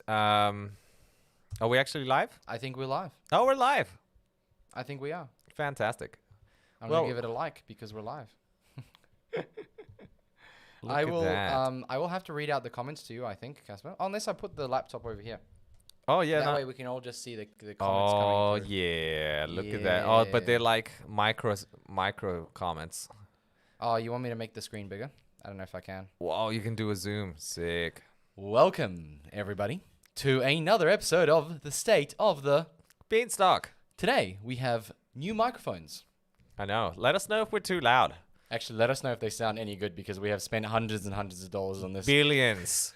Are we actually live? I think we're live. Oh, we're live. I think we are. Fantastic. I'm Well- gonna give it a like because we're live. Look I at will. that. I will have to read out the comments to you. I think, Casper. Unless I put the laptop over here. Oh, yeah. That no- way we can all just see the comments Oh, coming through. yeah. Look at that. Oh, but they're Yeah. like micro comments. Oh, you want me to make the screen bigger? I don't know if I can. Wow, you can do a zoom. Sick. Welcome, everybody, to another episode of The State of the... Beanstalk. Today, we have new microphones. I know. Let us know if we're too loud. Actually, let us know if they sound any good because we have spent hundreds and hundreds of dollars on this. Billions.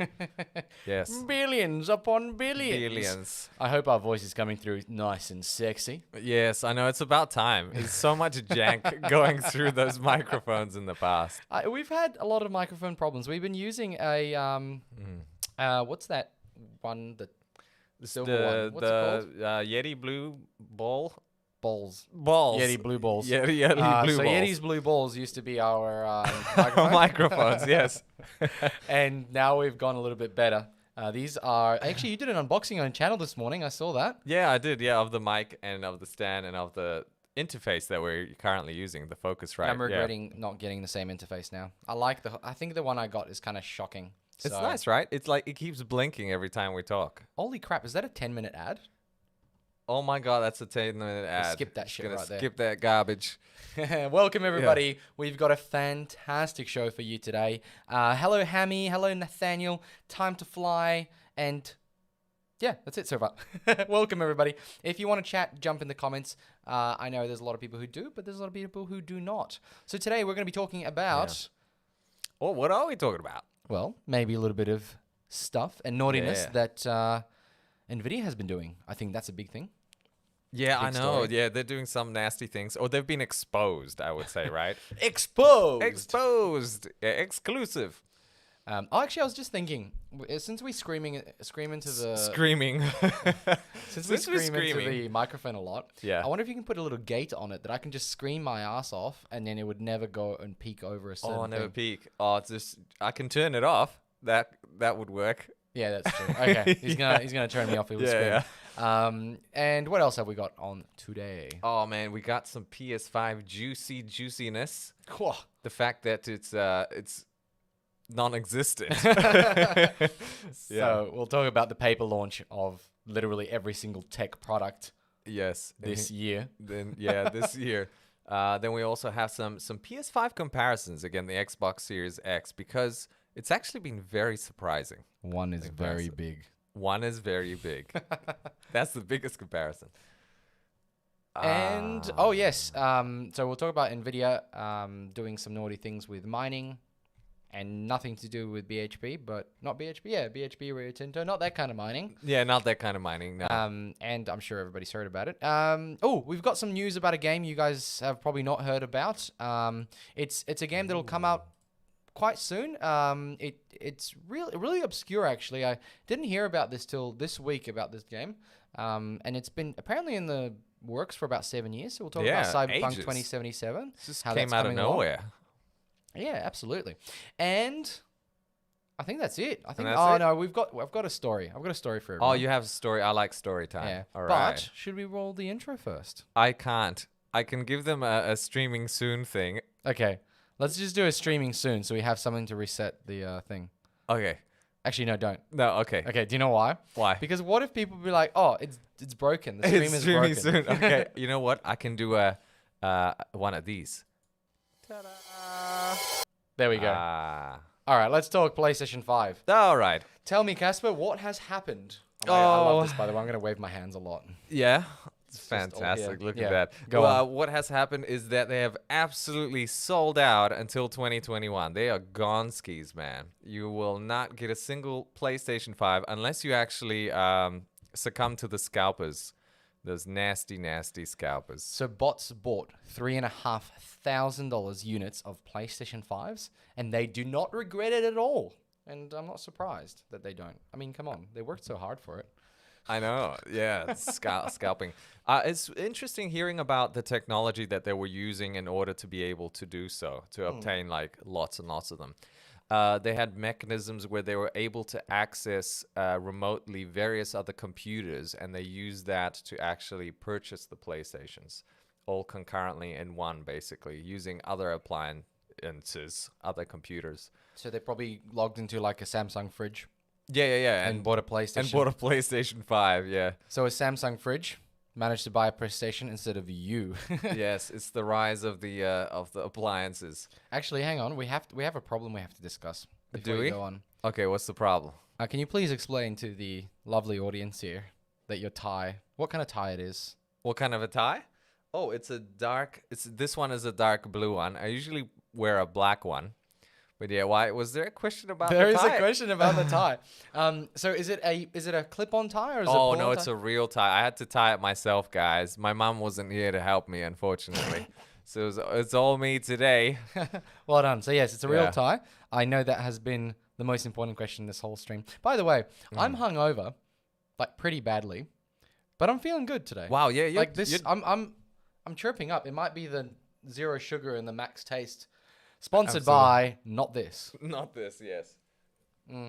Yes. Billions upon billions. Billions. I hope our voice is coming through nice and sexy. Yes, I know. It's about time. There's so much jank going through those microphones in the past. We've had a lot of microphone problems. We've been using a what's that one? The silver one. What's it called? Yeti Blue Ball. Balls. Balls. Yeti blue balls. Yeti Blue so Balls. Yeti's blue balls used to be our Microphones, yes. And now we've gone a little bit better. These are actually, you did an unboxing on your channel this morning. I saw that. Yeah, I did. Yeah, of the mic and of the stand and of the interface that we're currently using, the Focusrite. I'm regretting not getting the same interface now. I think the one I got is kind of shocking. It's So- nice, right? It's like it keeps blinking every time we talk. Holy crap! Is that a 10-minute ad? Oh my god, that's a 10-minute ad. skip that shit Gonna right there. skip that garbage. Welcome everybody. We've got a fantastic show for you today. Hello Hammy, hello Nathaniel, Time to Fly, and yeah, that's it so far. Welcome everybody. If you want to chat, jump in the comments. I know there's a lot of people who do, but there's a lot of people who do not. So today we're going to be talking about, Oh, what are we talking about? well, maybe a little bit of stuff and naughtiness Yeah. that NVIDIA has been doing. I think that's a big thing. Yeah, I Big know. story. Yeah, they're doing some nasty things. Or they've been exposed, I would say, right? Exposed! Exposed. Yeah, exclusive. Actually, I was just thinking, since we scream into the Screaming. since we since we're scream into screaming. the microphone a lot, Yeah. I wonder if you can put a little gate on it that I can just scream my ass off, and then it would never go and peek over a certain Oh, never thing. peek. Oh, it's just I can turn it off. That would work. Yeah, that's true. Okay, he's gonna turn me off. He will Yeah, scream. And what else have we got on today? Oh man, we got some PS5 juiciness. Whoa. The fact that it's non-existent. So we'll talk about the paper launch of literally every single tech product Yes. this year. Then this year. Then we also have some PS5 comparisons again, the Xbox Series X, because it's actually been very surprising. One is very Impressive. big. One is very big. That's the biggest comparison. And oh yes, so we'll talk about NVIDIA doing some naughty things with mining, and nothing to do with BHP, but not BHP, yeah, BHP Rio Tinto, not that kind of mining. Yeah, not that kind of mining. No. And I'm sure everybody's heard about it. Oh, we've got some news about a game you guys have probably not heard about. It's a game that'll come out quite soon. It's really obscure actually. I didn't hear about this till this week about this game. And it's been apparently in the works for about 7 years. So we'll talk about Cyberpunk ages. 2077. It just how came that's out of coming along. nowhere. Yeah, absolutely. And I think that's it. I think. that's Oh it? no, I've got a story. I've got a story for everyone. Oh, you have a story. I like story time. Yeah. All But right. should we roll the intro first? I can't. I can give them a streaming soon thing. Okay. Let's just do a streaming soon, so we have something to reset the thing. Okay. Actually, no, don't. No. Okay. Okay. Do you know why? Why? Because what if people be like, "Oh, it's broken. The stream It's is streaming broken." soon. Okay. You know what? I can do one of these. Ta-da! There we go. All right. Let's talk PlayStation 5. All right. Tell me, Casper, what has happened? I love Oh. this, by the way. I'm gonna wave my hands a lot. Yeah. It's just all here. fantastic. Look Yeah. at that. Go well, on. what has happened is that they have absolutely sold out until 2021. They are gone skis, man. You will not get a single PlayStation 5 unless you actually succumb to the scalpers. Those nasty, nasty scalpers. So bots bought $3,500 units of PlayStation 5s, and they do not regret it at all. And I'm not surprised that they don't. I mean, come on, they worked so hard for it. I know. Yeah, scalping. It's interesting hearing about the technology that they were using in order to be able to do so, to obtain like lots and lots of them. they had mechanisms where they were able to access remotely various other computers, and they used that to actually purchase the PlayStations all concurrently in one, basically, using other appliances, other computers. So they probably logged into like a Samsung fridge Yeah. and bought a PlayStation. And bought a PlayStation 5, yeah. So a Samsung fridge managed to buy a PlayStation instead of you. Yes, it's the rise of the appliances. Actually, hang on. We have a problem we have to discuss before Do we we? go on. Okay, what's the problem? Can you please explain to the lovely audience here that your tie, what kind of tie it is? What kind of a tie? Oh, this one is a dark blue one. I usually wear a black one. But yeah, why was there a question about There the is tie? a question about the tie. So is it a clip-on tie or is it a Oh no, pull-on it's tie? a real tie. I had to tie it myself, guys. My mom wasn't here to help me, unfortunately. So it's all me today. Well done. So yes, it's a real Yeah. tie. I know that has been the most important question this whole stream. By the way, I'm hungover, like pretty badly, but I'm feeling good today. Wow, yeah, Like this, I'm chirping up. It might be the zero sugar and the max taste. Sponsored Absolutely. by not this. Not this, yes.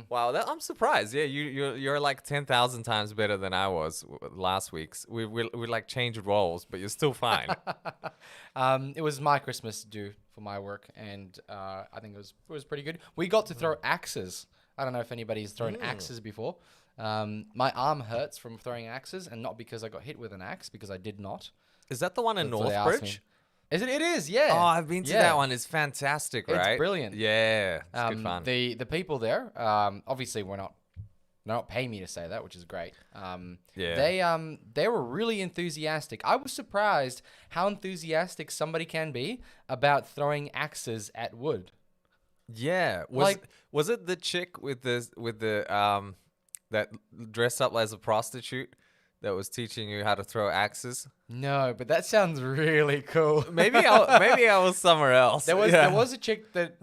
Wow, I'm surprised. Yeah, you're like 10,000 times better than I was last week's. We like changed roles, but you're still fine. It was my Christmas due for my work, and I think it was pretty good. We got to throw axes. I don't know if anybody's thrown axes before. My arm hurts from throwing axes, and not because I got hit with an axe, because I did not. Is that the one in That's what they asked me. Northbridge? Is it? It is. Yeah. Oh, I've been to Yeah. that one. It's fantastic, It's right? brilliant. Yeah, it's good fun. The people there, obviously they're not paying me to say that, which is great. Yeah. They were really enthusiastic. I was surprised how enthusiastic somebody can be about throwing axes at wood. Yeah, was it the chick with the that dressed up as a prostitute that was teaching you how to throw axes? No, but that sounds really cool. Maybe I was somewhere else. There Yeah. was a chick that,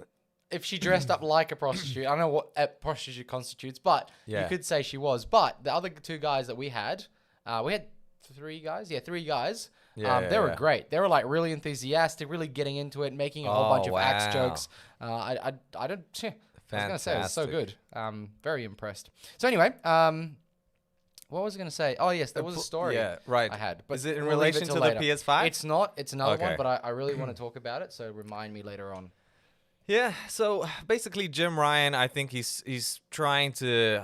if she dressed up like a prostitute, I don't know what a prostitute constitutes, but Yeah. you could say she was. But the other two guys that we had three guys. Yeah, three guys. Yeah, they were yeah. great. They were like really enthusiastic, really getting into it, making a whole Oh, bunch of axe wow. jokes. I don't. I was gonna say it was so Fantastic. good. Very impressed. So anyway, what was I gonna say? Oh yes, there was a story. Yeah, right. I had. But Is it in we'll leave relation till to later. the PS5? It's not. It's another one, Okay. but I really want to talk about it. So remind me later on. Yeah, so basically Jim Ryan, I think he's trying to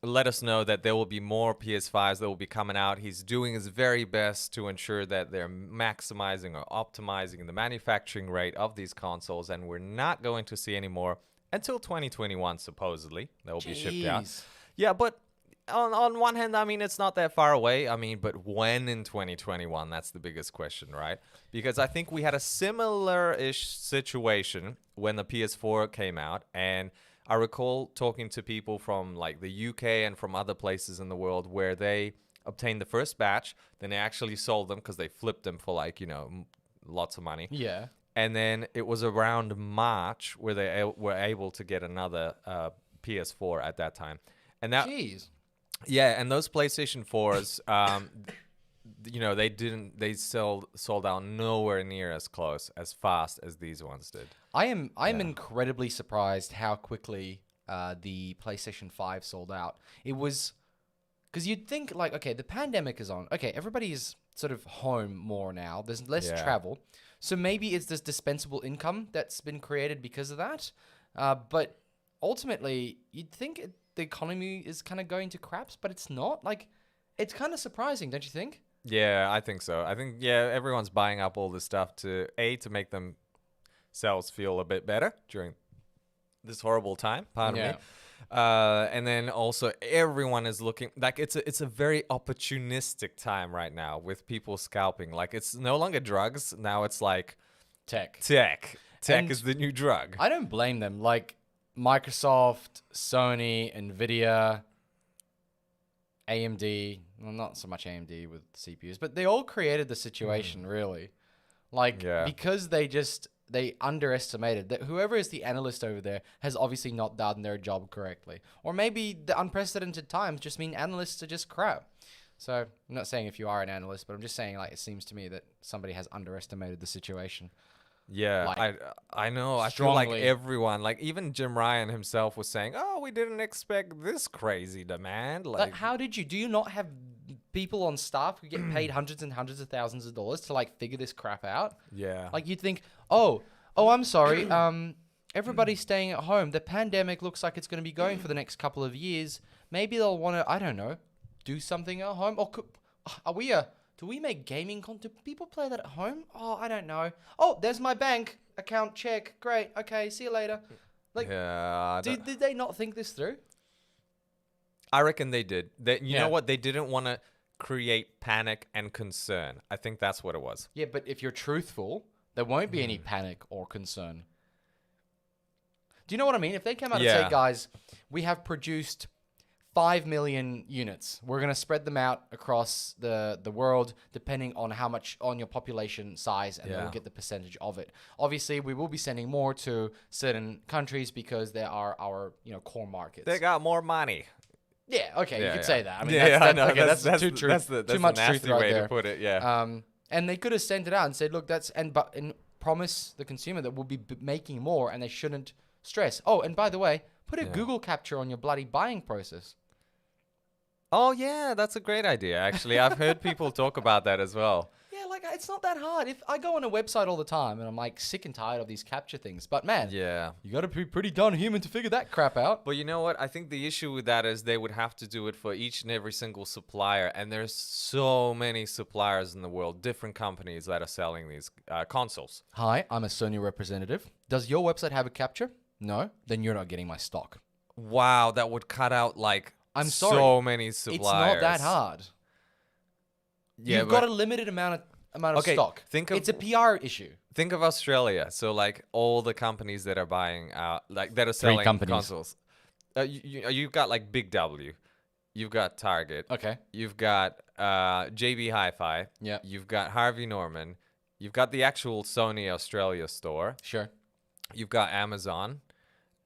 let us know that there will be more PS5s that will be coming out. He's doing his very best to ensure that they're maximizing or optimizing the manufacturing rate of these consoles, and we're not going to see any more until 2021, supposedly. That will be shipped out. Jeez. Yeah, but on one hand, I mean, it's not that far away. I mean, but when in 2021? That's the biggest question, right? Because I think we had a similar-ish situation when the PS4 came out, and I recall talking to people from like the UK and from other places in the world where they obtained the first batch, then they actually sold them because they flipped them for like, lots of money. Yeah. And then it was around March where they were able to get another PS4 at that time. And that, Jeez. yeah, and those PlayStation 4s, they sold out nowhere near as close, as fast as these ones did. I'm incredibly surprised how quickly the PlayStation 5 sold out. It was because you'd think like, okay, the pandemic is on. Okay, everybody's sort of home more now. There's less Yeah. travel. So maybe it's this dispensable income that's been created because of that. But ultimately, you'd think the economy is kind of going to craps, but it's not. Like, it's kind of surprising, don't you think? Yeah, I think so. I think, yeah, everyone's buying up all this stuff to make themselves feel a bit better during this horrible time. Pardon me. And then also everyone is looking like it's a very opportunistic time right now with people scalping. Like, it's no longer drugs. Now it's like Tech. tech. Tech And is the new drug. I don't blame them. Like, Microsoft, Sony, NVIDIA, AMD, well, not so much AMD with CPUs, but they all created the situation, really. Like, Yeah. because they underestimated that whoever is the analyst over there has obviously not done their job correctly. Or maybe the unprecedented times just mean analysts are just crap. So I'm not saying if you are an analyst, but I'm just saying, like, it seems to me that somebody has underestimated the situation. Yeah, Like, I know. I feel like strongly. everyone, like even Jim Ryan himself was saying, "Oh, we didn't expect this crazy demand." Like, Like, how did you? Do you not have people on staff who get paid hundreds and hundreds of thousands of dollars to like figure this crap out? yeah. Like, you'd think, I'm sorry. Everybody's staying at home. The pandemic looks like it's going to be going for the next couple of years. Maybe they'll want to, I don't know, do something at home. Or are we do we make gaming content? Do people play that at home? Oh, I don't know. Oh, there's my bank account check. Great. Okay, see you later. Like, Yeah, did they not think this through? I reckon they did. You Yeah. know what? They didn't want to create panic and concern. I think that's what it was. Yeah, but if you're truthful, there won't be any panic or concern. Do you know what I mean? If they came out and Yeah. say, guys, we have produced 5 million units. We're going to spread them out across the world depending on how much on your population size, and Yeah. we'll get the percentage of it. Obviously, we will be sending more to certain countries because they are our, core markets. They got more money. Yeah, okay, you Yeah, could yeah. say that. I mean, Yeah, that's, I know. okay, that's too the- true. That's the Too much nasty truth right way there. to put it. Yeah. And they could have sent it out and said, look, and promise the consumer that we'll be making more, and they shouldn't stress. Oh, and by the way, put a Yeah. Google capture on your bloody buying process. Oh yeah, that's a great idea. Actually, I've heard people talk about that as well. Yeah, like it's not that hard. If I go on a website all the time and I'm like sick and tired of these capture things, but man, Yeah. you got to be pretty darn human to figure that crap out. But you know what? I think the issue with that is they would have to do it for each and every single supplier, and there's so many suppliers in the world, different companies that are selling these consoles. Hi, I'm a Sony representative. Does your website have a capture? No, then you're not getting my stock. Wow, that would cut out like I'm sorry. so many suppliers. It's not that hard. Yeah, You've got a limited amount of Okay, stock. think of- It's a PR issue. Think of Australia. So like all the companies that are buying, like that are selling companies. consoles. You've got like Big W, you've got Target, Okay. you've got JB Hi-Fi, Yeah. you've got Harvey Norman, you've got the actual Sony Australia store, Sure. you've got Amazon.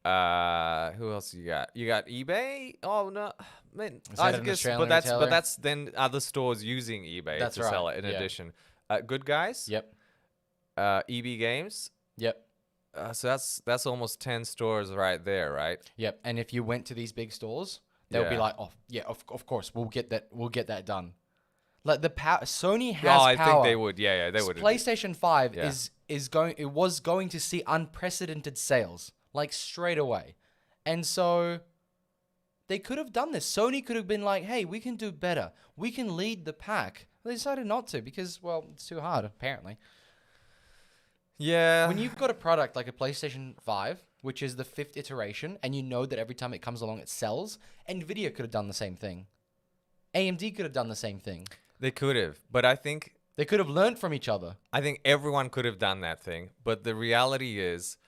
Who else you got? You got eBay. Oh no, man. Is that an Australian retailer? but that's then other stores using eBay That's to sell right, it in yeah. addition. Good Guys. Yep. EB Games. Yep. So that's almost 10 stores right there, right? Yep. And if you went to these big stores, they'll be Yeah. like, "Oh, yeah, of course, we'll get that. We'll get that done." Like Sony has Oh, I power. think they would. Yeah, they would. PlayStation 5 Yeah. was going to see unprecedented sales, like straight away. And so they could have done this. Sony could have been like, "Hey, we can do better. We can lead the pack." They decided not to because, well, it's too hard, apparently. Yeah. When you've got a product like a PlayStation 5, which is the 5th iteration, and you know that every time it comes along it sells, NVIDIA could have done the same thing. AMD could have done the same thing. They could have, but I think They could have learned from each other. everyone could have done that thing. But the reality is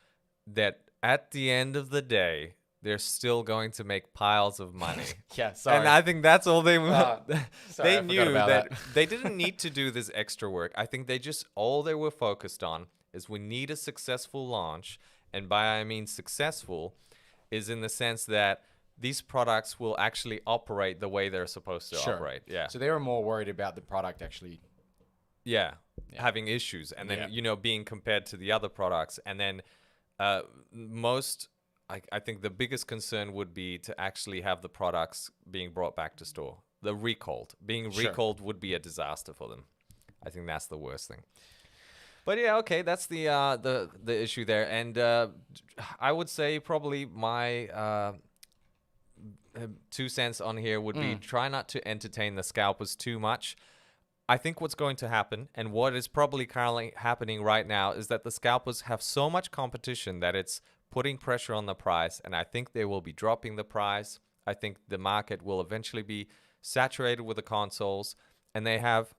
that at the end of the day, they're still going to make piles of money. Yeah, sorry. And I think that's all they sorry, I they forgot knew about that that. they didn't need to do this extra work. I think they just all they were focused on is we need a successful launch, and by I mean successful is in the sense that these products will actually operate the way they're supposed to Sure. operate. Yeah. So they were more worried about the product actually. Yeah, having issues, and then Yeah. being compared to the other products, and then I think the biggest concern would be to actually have the products being brought back to store. The recalled, being Sure. recalled would be a disaster for them. I think that's the worst thing. But yeah, okay, that's the issue there, and I would say probably my 2 cents on here would be try not to entertain the scalpers too much. I think what's going to happen, and what is probably currently happening right now, is that the scalpers have so much competition that it's putting pressure on the price, and I think they will be dropping the price. I think the market will eventually be saturated with the consoles, and they have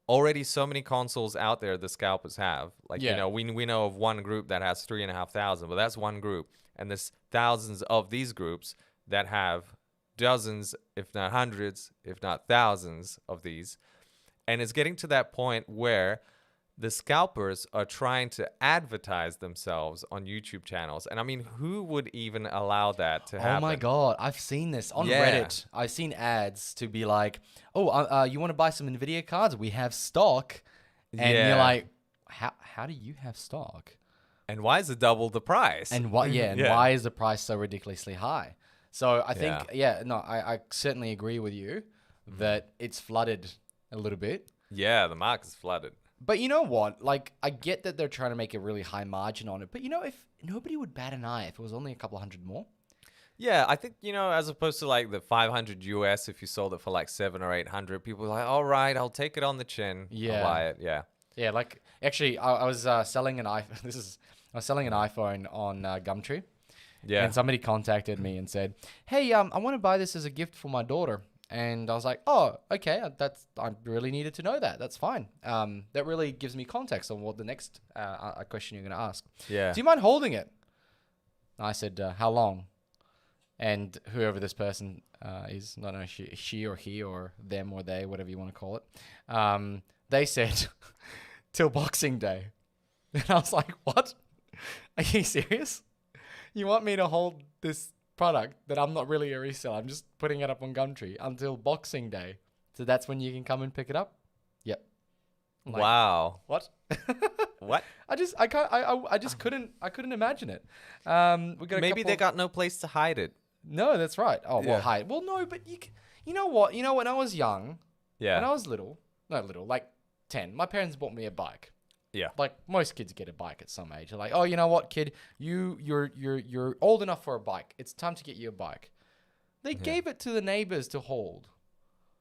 already so many consoles out there the scalpers have. Like, Yeah. we know of one group that has 3,500, but that's one group, and there's thousands of these groups that have dozens, if not hundreds, if not thousands of these. And it's getting to that point where the scalpers are trying to advertise themselves on YouTube channels. And I mean, who would even allow that to happen? Oh my God, I've seen this on Yeah. Reddit. I've seen ads to be like, "Oh, you want to buy some NVIDIA cards? We have stock." And Yeah. you're like, "How do you have stock?" And why is it double the price? And what? Yeah, and why is the price so ridiculously high? So I think, I certainly agree with you that it's flooded a little bit. Yeah, the market's flooded. But you know what? Like, I get that they're trying to make a really high margin on it. But if nobody would bat an eye if it was only a couple hundred more. Yeah, I think, as opposed to like the 500 US, if you sold it for like 700 or 800, people were like, all right, I'll take it on the chin. Yeah. I'll buy it. Yeah. Yeah, like, actually, I was selling an iPhone. I was selling an iPhone on Gumtree. Yeah. And somebody contacted me and said, "Hey, I want to buy this as a gift for my daughter." And I was like, "Oh, okay. I really needed to know that. That's fine. That really gives me context on what the next question you're going to ask. Yeah. Do you mind holding it?" I said, "How long?" And whoever this person is, I don't know, she or he or them or they, whatever you want to call it, they said, "Till Boxing Day." And I was like, "What? Are you serious? You want me to hold this product that I'm not really a reseller? I'm just putting it up on Gumtree until Boxing Day. So that's when you can come and pick it up?" Yep. I'm like, Wow. what? What? I just couldn't imagine it. We got Maybe they got no place to hide it. No, that's right. Oh, well, Yeah. hi. Well, no, but you know what? When I was young, when I Yeah. was like 10, my parents bought me a bike. Yeah. Like most kids get a bike at some age. They're like, "Oh, you know what, kid? You're old enough for a bike. It's time to get you a bike." They gave it to the neighbors to hold.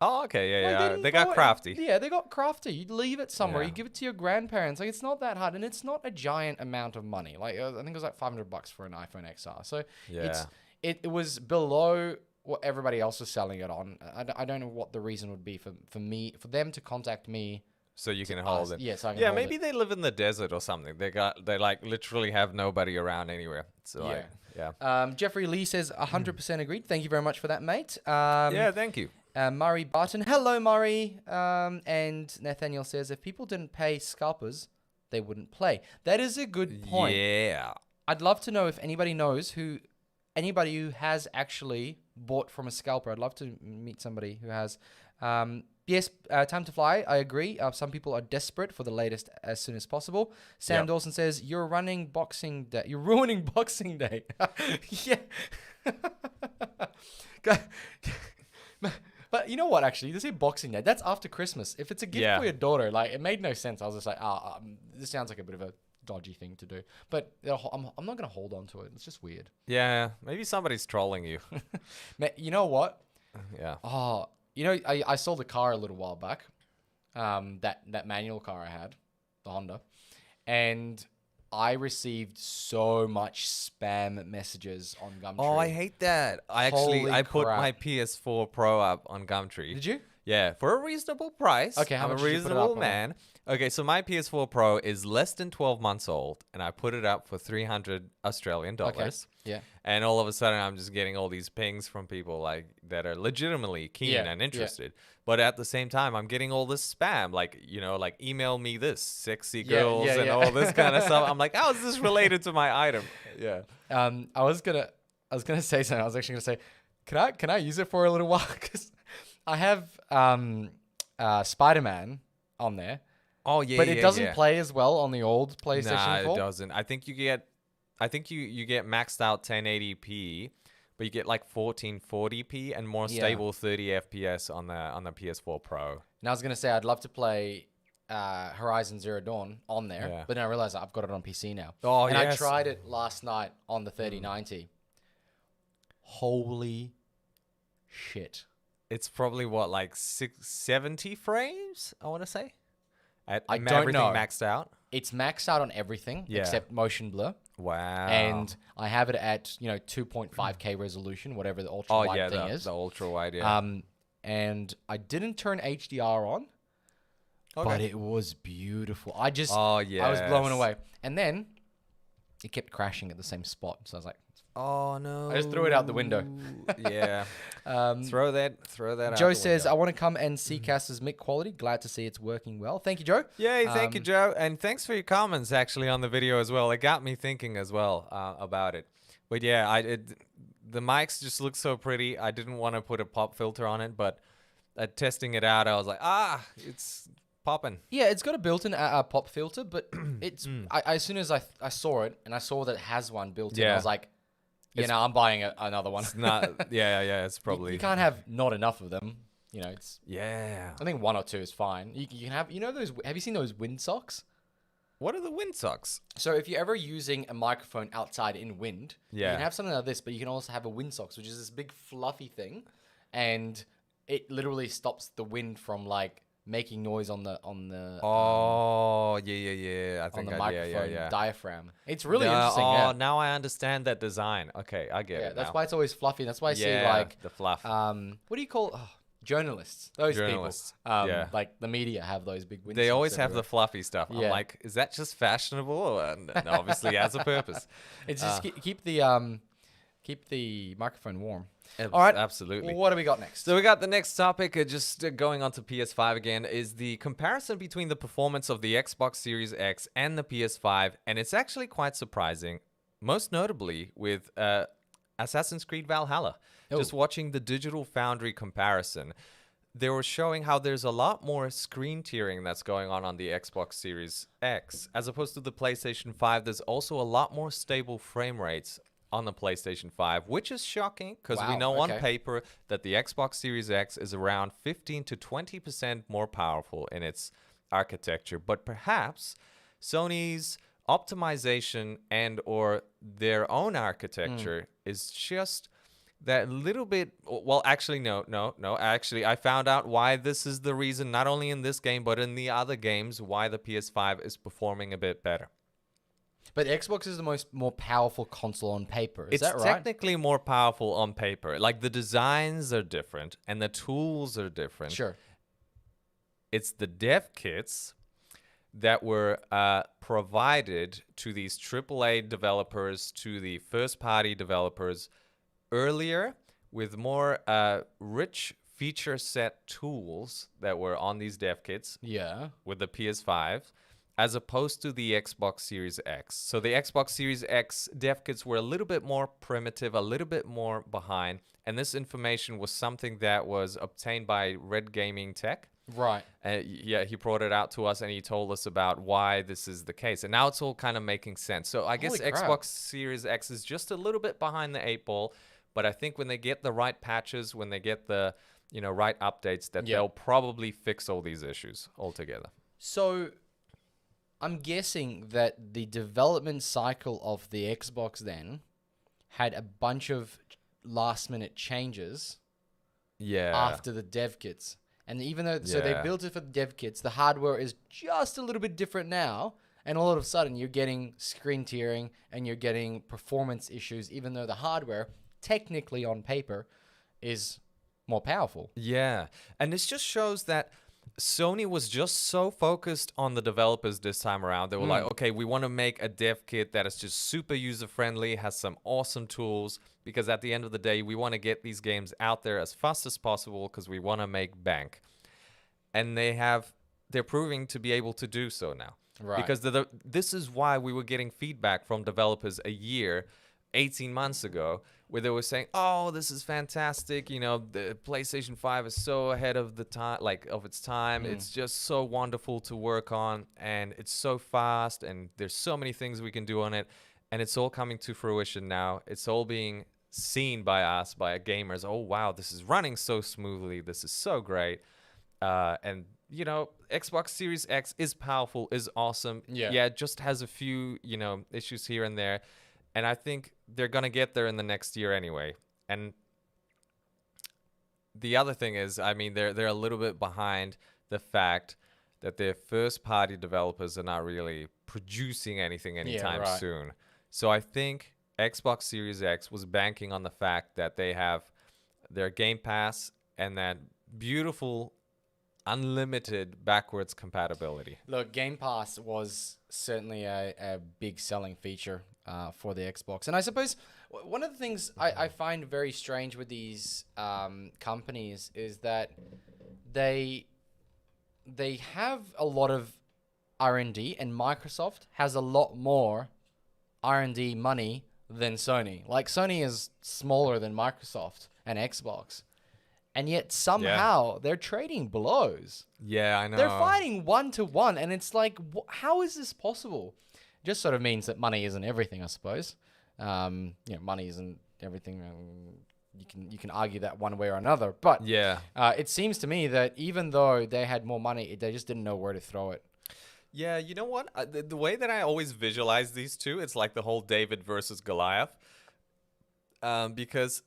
Oh, okay. Yeah, Like, yeah. didn't They go got crafty. Yeah, they got crafty. You leave it somewhere. Yeah. You give it to your grandparents. Like, it's not that hard, and it's not a giant amount of money. Like, I think it was like $500 for an iPhone XR. So Yeah. it was below what everybody else was selling it on. I don't know what the reason would be for them to contact me. So you can hold ask- it. yeah, so I can Yeah, hold maybe it. they live in the desert or something. They like literally have nobody around anywhere. So like, yeah. Jeffrey Lee says 100% agreed. Thank you very much for that, mate. Yeah, thank you. Murray Barton. Hello, Murray. And Nathaniel says, if people didn't pay scalpers, they wouldn't play. That is a good point. Yeah. I'd love to know if anybody knows anybody who has actually bought from a scalper. I'd love to meet somebody who has. Yes, time to fly. I agree. Some people are desperate for the latest as soon as possible. Sam Yep. Dawson says, "You're running Boxing Day. You're ruining Boxing Day." Yeah. But you know what? Actually, you say Boxing Day. That's after Christmas. If it's a gift Yeah. for your daughter, like, it made no sense. I was just like, this sounds like a bit of a dodgy thing to do. But I'm not gonna hold on to it. It's just weird. Yeah. Maybe somebody's trolling you. You know what? Yeah. Oh, I sold a car a little while back. That manual car I had, the Honda, and I received so much spam messages on Gumtree. Oh, I hate that. I Holy put crap. my PS4 Pro up on Gumtree. Did you? Yeah, for a reasonable price. Okay, how I'm much a did you put it reasonable up on? man. Okay, so my PS4 Pro is less than 12 months old, and I put it up for 300 Australian dollars. Yeah. And all of a sudden, I'm just getting all these pings from people like that are legitimately keen Yeah, and yeah. interested. But at the same time, I'm getting all this spam, like email me this, sexy Yeah, girls yeah, and yeah. all this kind of stuff. I'm like, how is this related to my item? Yeah. I was gonna say something. I was actually gonna say, can I use it for a little while? Because I have Spider-Man on there, Oh yeah, but it yeah, doesn't yeah. play as well on the old PlayStation Nah, 4. it doesn't. I think you get maxed out 1080p, but you get like 1440p and more Yeah. stable 30 FPS on the PS4 Pro. And I was gonna say I'd love to play Horizon Zero Dawn on there, Yeah. but then I realized I've got it on PC now. Oh, and I yes. tried it last night on the 3090. Holy shit! It's probably what, like 670 frames, I want to say. I don't everything know. maxed out. It's maxed out on everything Yeah. except motion blur, Wow. and I have it at 2.5K resolution, whatever the ultra oh wide yeah, thing the is. ultra wide, yeah. And I didn't turn HDR on, but it was beautiful. I was blown yes. away. And then it kept crashing at the same spot. So I was like, Oh no. I just threw it out the window. Yeah. Throw that out. Joe the says, window. I want to come and see Caster's mic quality. Glad to see it's working well. Thank you, Joe. Yay, thank you, Joe. And thanks for your comments, actually, on the video as well. It got me thinking as well about it. But yeah, the mics just look so pretty. I didn't want to put a pop filter on it, but testing it out, I was like, it's popping. Yeah, it's got a built-in pop filter, but it's as soon as I saw it and I saw that it has one built in, I Yeah. was like, It's- I'm buying another one. It's not. Yeah. It's You, probably. you can't have not enough of them. It's. Yeah. I think one or two is fine. You can have. Those. Have you seen those wind socks? What are the wind socks? So if you're ever using a microphone outside in wind, you Yeah. can have something like this, but you can also have a wind socks, which is this big fluffy thing, and it literally stops the wind from like making noise on the Oh, yeah. I on think the yeah, microphone diaphragm. It's really No, interesting. Oh, Yeah. now I understand that design. Okay, I get Yeah, it. that's now. why it's always fluffy. That's why I see Yeah, like the fluff. what do you call journalists? Those Journalists, people. yeah. Like the media have those big wind They socks always have everywhere. the fluffy stuff. I'm Yeah. like, is that just fashionable? And obviously has a purpose. It's just keep the microphone warm. All right. Absolutely. What do we got next? So we got the next topic, going on to PS5 again, is the comparison between the performance of the Xbox Series X and the PS5, and it's actually quite surprising, most notably with Assassin's Creed Valhalla. Oh. Just watching the Digital Foundry comparison, they were showing how there's a lot more screen tearing that's going on the Xbox Series X. As opposed to the PlayStation 5, there's also a lot more stable frame rates on the PlayStation 5, which is shocking because we Wow, know on okay. paper that the Xbox Series X is around 15 to 20% more powerful in its architecture. But perhaps Sony's optimization and or their own architecture is just that little bit. Well, actually, no. Actually, I found out why this is the reason, not only in this game, but in the other games, why the PS5 is performing a bit better. But Xbox is the more powerful console on paper. Is It's that right? technically more powerful on paper. Like the designs are different and the tools are different. Sure. It's the dev kits that were provided to these AAA developers, to the first-party developers earlier with more rich feature set tools that were on these dev kits Yeah. with the PS5 as opposed to the Xbox Series X. So the Xbox Series X dev kits were a little bit more primitive, a little bit more behind, and this information was something that was obtained by Red Gaming Tech. Right. Yeah, he brought it out to us and he told us about why this is the case. And now it's all kind of making sense. So I guess Holy crap. Xbox Series X is just a little bit behind the 8 ball, but I think when they get the right patches, when they get the right updates, that Yeah. they'll probably fix all these issues altogether. So I'm guessing that the development cycle of the Xbox then had a bunch of last minute changes Yeah. after the dev kits. And even though, so they Yeah. built it for the dev kits, the hardware is just a little bit different now. And all of a sudden you're getting screen tearing and you're getting performance issues, even though the hardware technically on paper is more powerful. Yeah. And this just shows that Sony was just so focused on the developers this time around. They were like, okay, we want to make a dev kit that is just super user-friendly, has some awesome tools, because at the end of the day, we want to get these games out there as fast as possible because we want to make bank. And they're proving to be able to do so now. Right. Because this is why we were getting feedback from developers 18 months ago, where they were saying, "Oh, this is fantastic! The PlayStation 5 is so ahead of the time, of its time. It's just so wonderful to work on, and it's so fast, and there's so many things we can do on it, and it's all coming to fruition now. It's all being seen by us, by gamers. Oh wow, this is running so smoothly. This is so great." And Xbox Series X is powerful, is awesome. Yeah. It just has a few issues here and there. And I think they're going to get there in the next year anyway. And the other thing is, I mean, they're a little bit behind the fact that their first-party developers are not really producing anything anytime right. soon. So I think Xbox Series X was banking on the fact that they have their Game Pass and that beautiful, unlimited backwards compatibility. Look, Game Pass was certainly a big selling feature for the Xbox. And I suppose one of the things I find very strange with these companies is that they have a lot of R&D, and Microsoft has a lot more R&D money than Sony. Like, Sony is smaller than Microsoft and Xbox. and yet somehow they're trading blows. Yeah, I know. They're fighting 1-to-1, and it's like, how is this possible? Just sort of means that money isn't everything, I suppose. Money isn't everything. You can argue that one way or another, but Yeah. it seems to me that even though they had more money, they just didn't know where to throw it. Yeah, you know what? The way that I always visualize these two, it's like the whole David versus Goliath. Because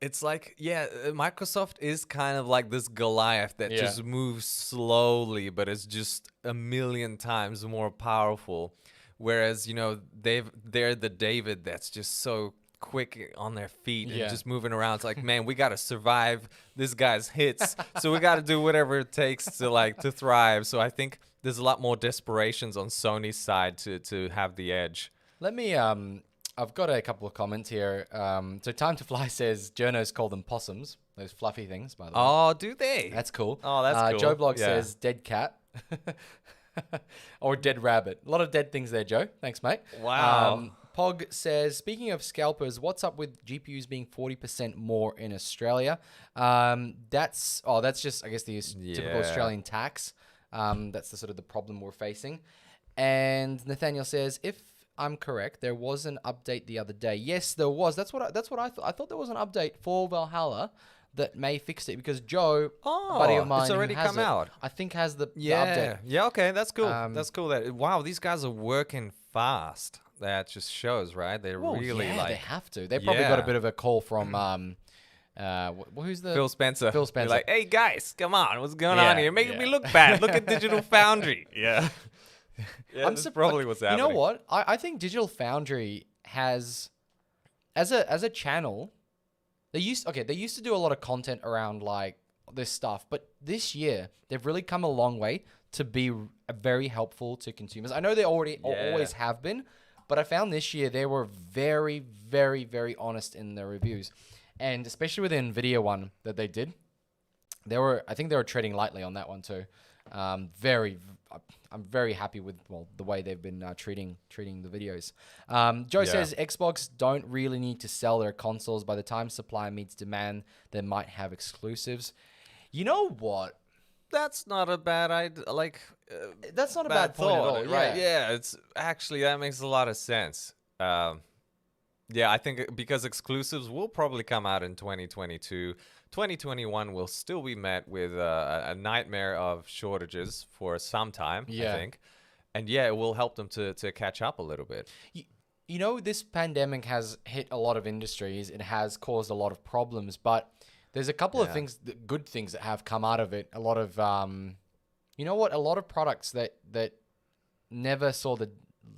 it's like, Microsoft is kind of like this Goliath that just moves slowly, but is just a million times more powerful. Whereas, they're the David that's just so quick on their feet and just moving around. It's like, man, we got to survive this guy's hits. So we got to do whatever it takes to thrive. So I think there's a lot more desperations on Sony's side to have the edge. Let me, I've got a couple of comments here. So Time to Fly says journos call them possums, those fluffy things, by the way. Oh, do they? That's cool. Oh, that's cool. Joe Blog Yeah. says dead cat. Or dead rabbit. A lot of dead things there, Joe. Thanks, mate. Wow. Pog says, speaking of scalpers, what's up with GPUs being 40% more in Australia? That's just, I guess, the typical Australian tax. That's the sort of the problem we're facing. And Nathaniel says, if I'm correct, there was an update the other day. Yes, there was. That's what I thought. I thought there was an update for Valhalla that may fix it, because Joe, buddy of mine, it's already who has come it, out. I think has the update. Yeah, okay, that's cool. That's cool. Wow, these guys are working fast. That just shows, right? They're really they like have to. They probably got a bit of a call from who's the Phil Spencer. Phil Spencer. Be like, hey guys, come on, what's going on here? Making me look bad. Look at Digital Foundry. Yeah. That's probably what's happening. You know what? I think Digital Foundry has, as a channel, they used to do a lot of content around like this stuff, but this year they've really come a long way to be very helpful to consumers. I know they always have been, but I found this year they were very, very, very honest in their reviews, and especially with the NVIDIA one that they did, I think they were treading lightly on that one too. I'm very happy with the way they've been treating the videos. Joe says Xbox don't really need to sell their consoles. By the time supply meets demand, they might have exclusives. You know what? That's not a bad idea. That's not a bad point at all, right? Yeah, it's actually, that makes a lot of sense. I think because exclusives will probably come out in 2022. 2021 will still be met with a nightmare of shortages for some time, I think. And it will help them to catch up a little bit. You know, this pandemic has hit a lot of industries. It has caused a lot of problems, but there's a couple of good things that have come out of it. A lot of, a lot of products that never saw the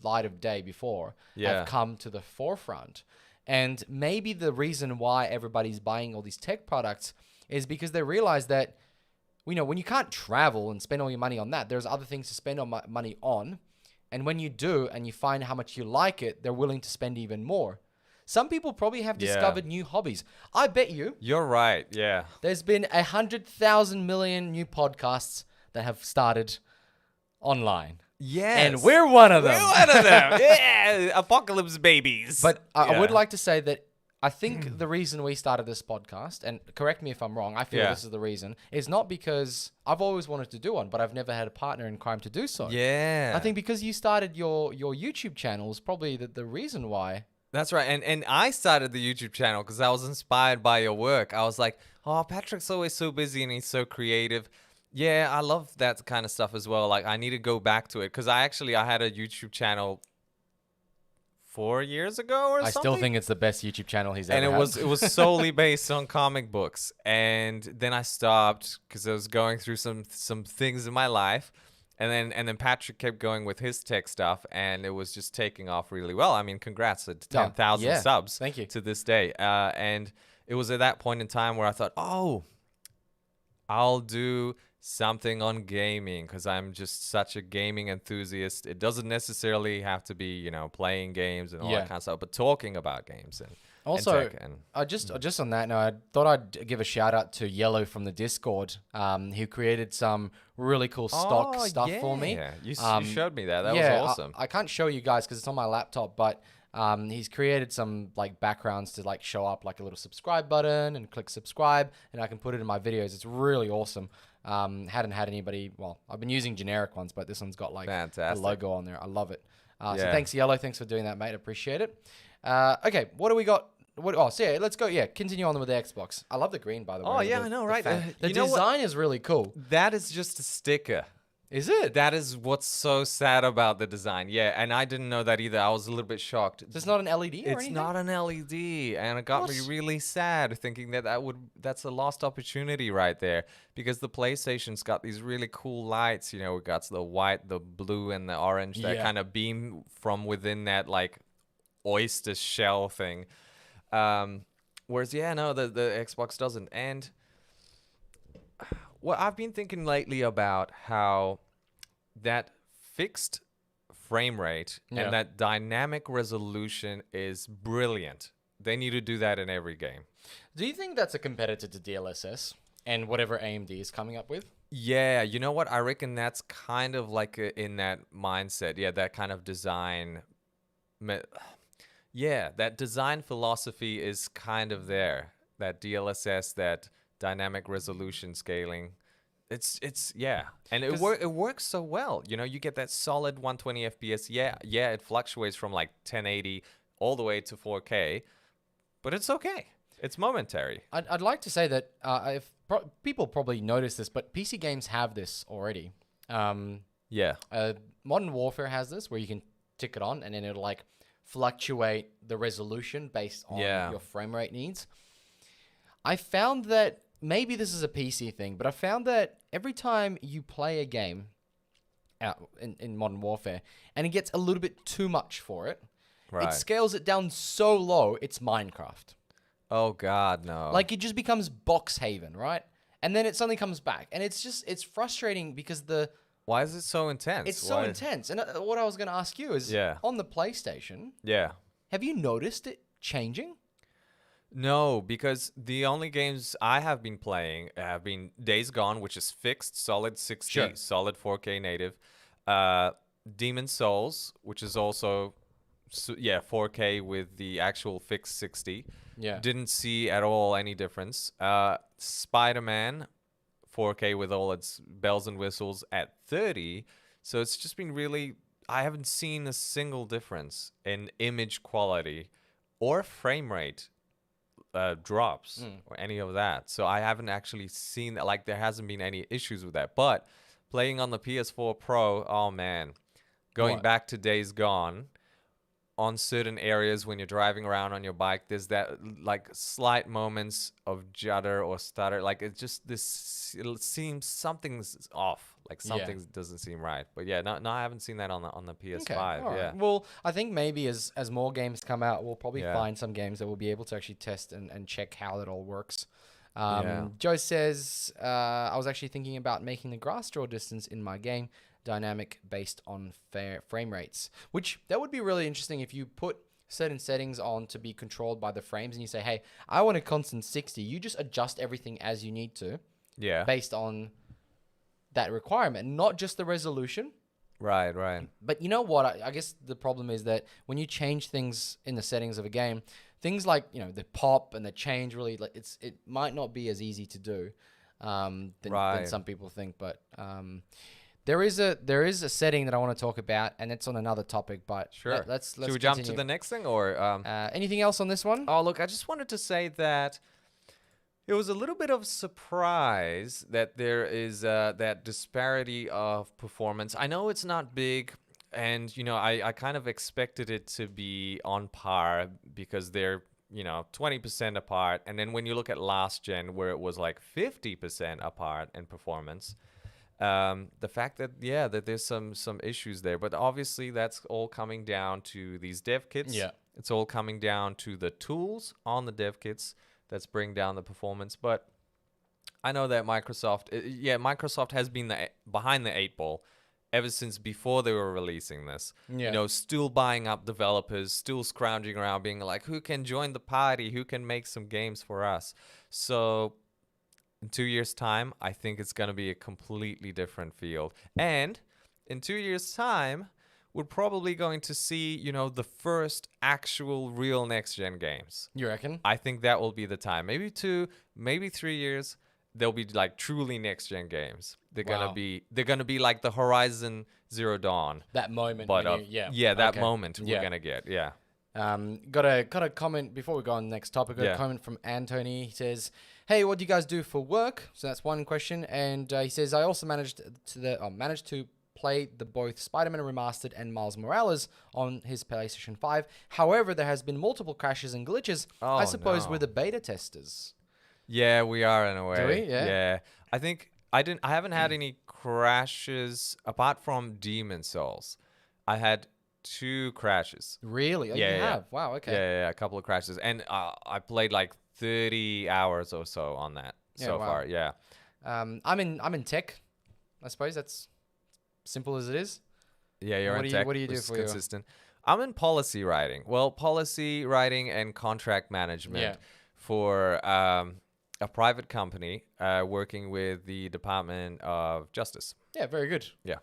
light of day before have come to the forefront. And maybe the reason why everybody's buying all these tech products is because they realize that, when you can't travel and spend all your money on that, there's other things to spend money on. And when you do and you find how much you like it, they're willing to spend even more. Some people probably have discovered new hobbies. I bet you. You're right, yeah. There's been 100,000 million new podcasts that have started online. Yes. And we're one of them. Yeah, apocalypse babies. But I would like to say that I think the reason we started this podcast, and correct me if I'm wrong, I feel this is the reason, is not because I've always wanted to do one, but I've never had a partner in crime to do so. Yeah. I think because you started your YouTube channel is probably the reason why. That's right. And I started the YouTube channel because I was inspired by your work. I was like, oh, Patrick's always so busy and he's so creative. Yeah, I love that kind of stuff as well. Like, I need to go back to it because I had a YouTube channel 4 years ago or something. I still think it's the best YouTube channel he's ever had. And it was solely based on comic books. And then I stopped because I was going through some things in my life. And then Patrick kept going with his tech stuff, and it was just taking off really well. I mean, congrats at 10,000 subs. Thank you. To this day. And it was at that point in time where I thought, oh, I'll do something on gaming because I'm just such a gaming enthusiast. It doesn't necessarily have to be, playing games and all that kind of stuff, but talking about games and also, and tech just on that note, I thought I'd give a shout out to Yellow from the Discord, who created some really cool stock stuff for me. Yeah, you showed me that. That was awesome. I can't show you guys because it's on my laptop, but He's created some like backgrounds to like show up like a little subscribe button and click subscribe, and I can put it in my videos. It's really awesome. Hadn't had anybody. Well, I've been using generic ones, but this one's got like the Fantastic. logo on there. I love it. So Yeah. thanks, Yellow. Thanks for doing that, mate. Appreciate it. Okay, what do we got? So yeah, let's go. Yeah, continue on with the Xbox. I love the green, by the way. Oh, with yeah, the- I know, the right? fan. The You know what? design is really cool. That is just a sticker. Is it? That is what's so sad about the design. Yeah, and I didn't know that either. I was a little bit shocked. It's not an LED or It's anything? not an LED, and it got me What? really sad thinking that that's a lost opportunity right there, because the PlayStation's got these really cool lights. You know, it got the white, the blue, and the orange that Yeah. kind of beam from within that like oyster shell thing. Whereas, yeah, no, the Xbox doesn't. And well, I've been thinking lately about how that fixed frame rate Yeah. and that dynamic resolution is brilliant. They need to do that in every game. Do you think that's a competitor to DLSS and whatever AMD is coming up with? Yeah, you know what? I reckon that's kind of like in that mindset. Yeah, that kind of design. Yeah, that design philosophy is kind of there. That DLSS, that dynamic resolution scaling. It's yeah, and it 'Cause- it works so well. You know, you get that solid 120 FPS. Yeah, yeah, it fluctuates from like 1080 all the way to 4K, but it's okay. It's momentary. I'd like to say that if people probably notice this, but PC games have this already. Yeah. Modern Warfare has this where you can tick it on and then it'll like fluctuate the resolution based on Yeah. your frame rate needs. I found that maybe this is a PC thing, but I found that every time you play a game out in Modern Warfare and it gets a little bit too much for it, Right. it scales it down so low, it's Minecraft. Oh God, no. Like it just becomes box haven, right? And then it suddenly comes back, and it's frustrating because why is it so intense? it's so Why- intense. And what I was going to ask you is, Yeah. on the PlayStation, Yeah. have you noticed it changing? No, because the only games I have been playing have been Days Gone, which is fixed, solid 60, Sure. solid 4K native. Demon Souls, which is also, yeah, 4K with the actual fixed 60. Yeah. Didn't see at all any difference. Spider-Man, 4K with all its bells and whistles at 30. So it's just been really, I haven't seen a single difference in image quality or frame rate drops or any of that. So I haven't actually seen that. Like, there hasn't been any issues with that. But playing on the PS4 Pro, oh man, going What? back to Days Gone, on certain areas when you're driving around on your bike, there's that like slight moments of judder or stutter. Like it's just this, it seems something's off. Like Yeah. something doesn't seem right. But yeah, no, I haven't seen that on the PS5. Okay, all right. Yeah. Well, I think maybe as more games come out, we'll probably Yeah. find some games that we'll be able to actually test and check how it all works. Yeah. Joe says, I was actually thinking about making the grass draw distance in my game dynamic based on frame rates, which that would be really interesting if you put certain settings on to be controlled by the frames and you say, hey, I want a constant 60. You just adjust everything as you need to Yeah. based on that requirement, not just the resolution. Right, right. But you know what? I guess the problem is that when you change things in the settings of a game, things like, you know, the pop and the change really, like it might not be as easy to do than Right. some people think. But there is a setting that I want to talk about, and it's on another topic. But Sure. let's Should we jump to continue. the next thing or Anything else on this one? Oh, look, I just wanted to say that it was a little bit of surprise that there is that disparity of performance. I know it's not big, and you know, I kind of expected it to be on par because they're, you know, 20% apart. And then when you look at last gen, where it was like 50% apart in performance, the fact that that there's some issues there, but obviously that's all coming down to these dev kits. Yeah. It's all coming down to the tools on the dev kits that's bring down the performance. But I know that Microsoft has been behind the 8 ball ever since before they were releasing this. Yeah. You know, still buying up developers, still scrounging around, being like, who can join the party? Who can make some games for us? So in 2 years' time, I think it's going to be a completely different field. And in 2 years' time, we're probably going to see, the first actual real next gen games. You reckon? I think that will be the time. Maybe 2, maybe 3 years. They'll be like truly next gen games. Wow. They're gonna be like the Horizon Zero Dawn, That moment but when that Okay. moment we're Yeah. gonna get. Yeah. Got a comment before we go on the next topic. Got Yeah. a comment from Anthony. He says, "Hey, what do you guys do for work?" So that's one question, and he says, "I also managed to play the both Spider-Man Remastered and Miles Morales on his PlayStation 5. However, there has been multiple crashes and glitches. I Oh, suppose no. we're the beta testers." Yeah, we are in a way. we? Yeah. Yeah. I think I haven't had any crashes apart from Demon Souls. I had 2 crashes. Really? Oh, Yeah, you yeah. have? Wow. Okay. Yeah, a couple of crashes, and I played like 30 hours or so on that Yeah, so wow. far. Yeah. I'm in tech. I suppose that's simple as it is. Yeah, you're What in do you- tech. what do you do which is for your- consistent? I'm in policy writing. Well, policy writing and contract management Yeah. for a private company working with the Department of Justice. Yeah. Very good. Yeah.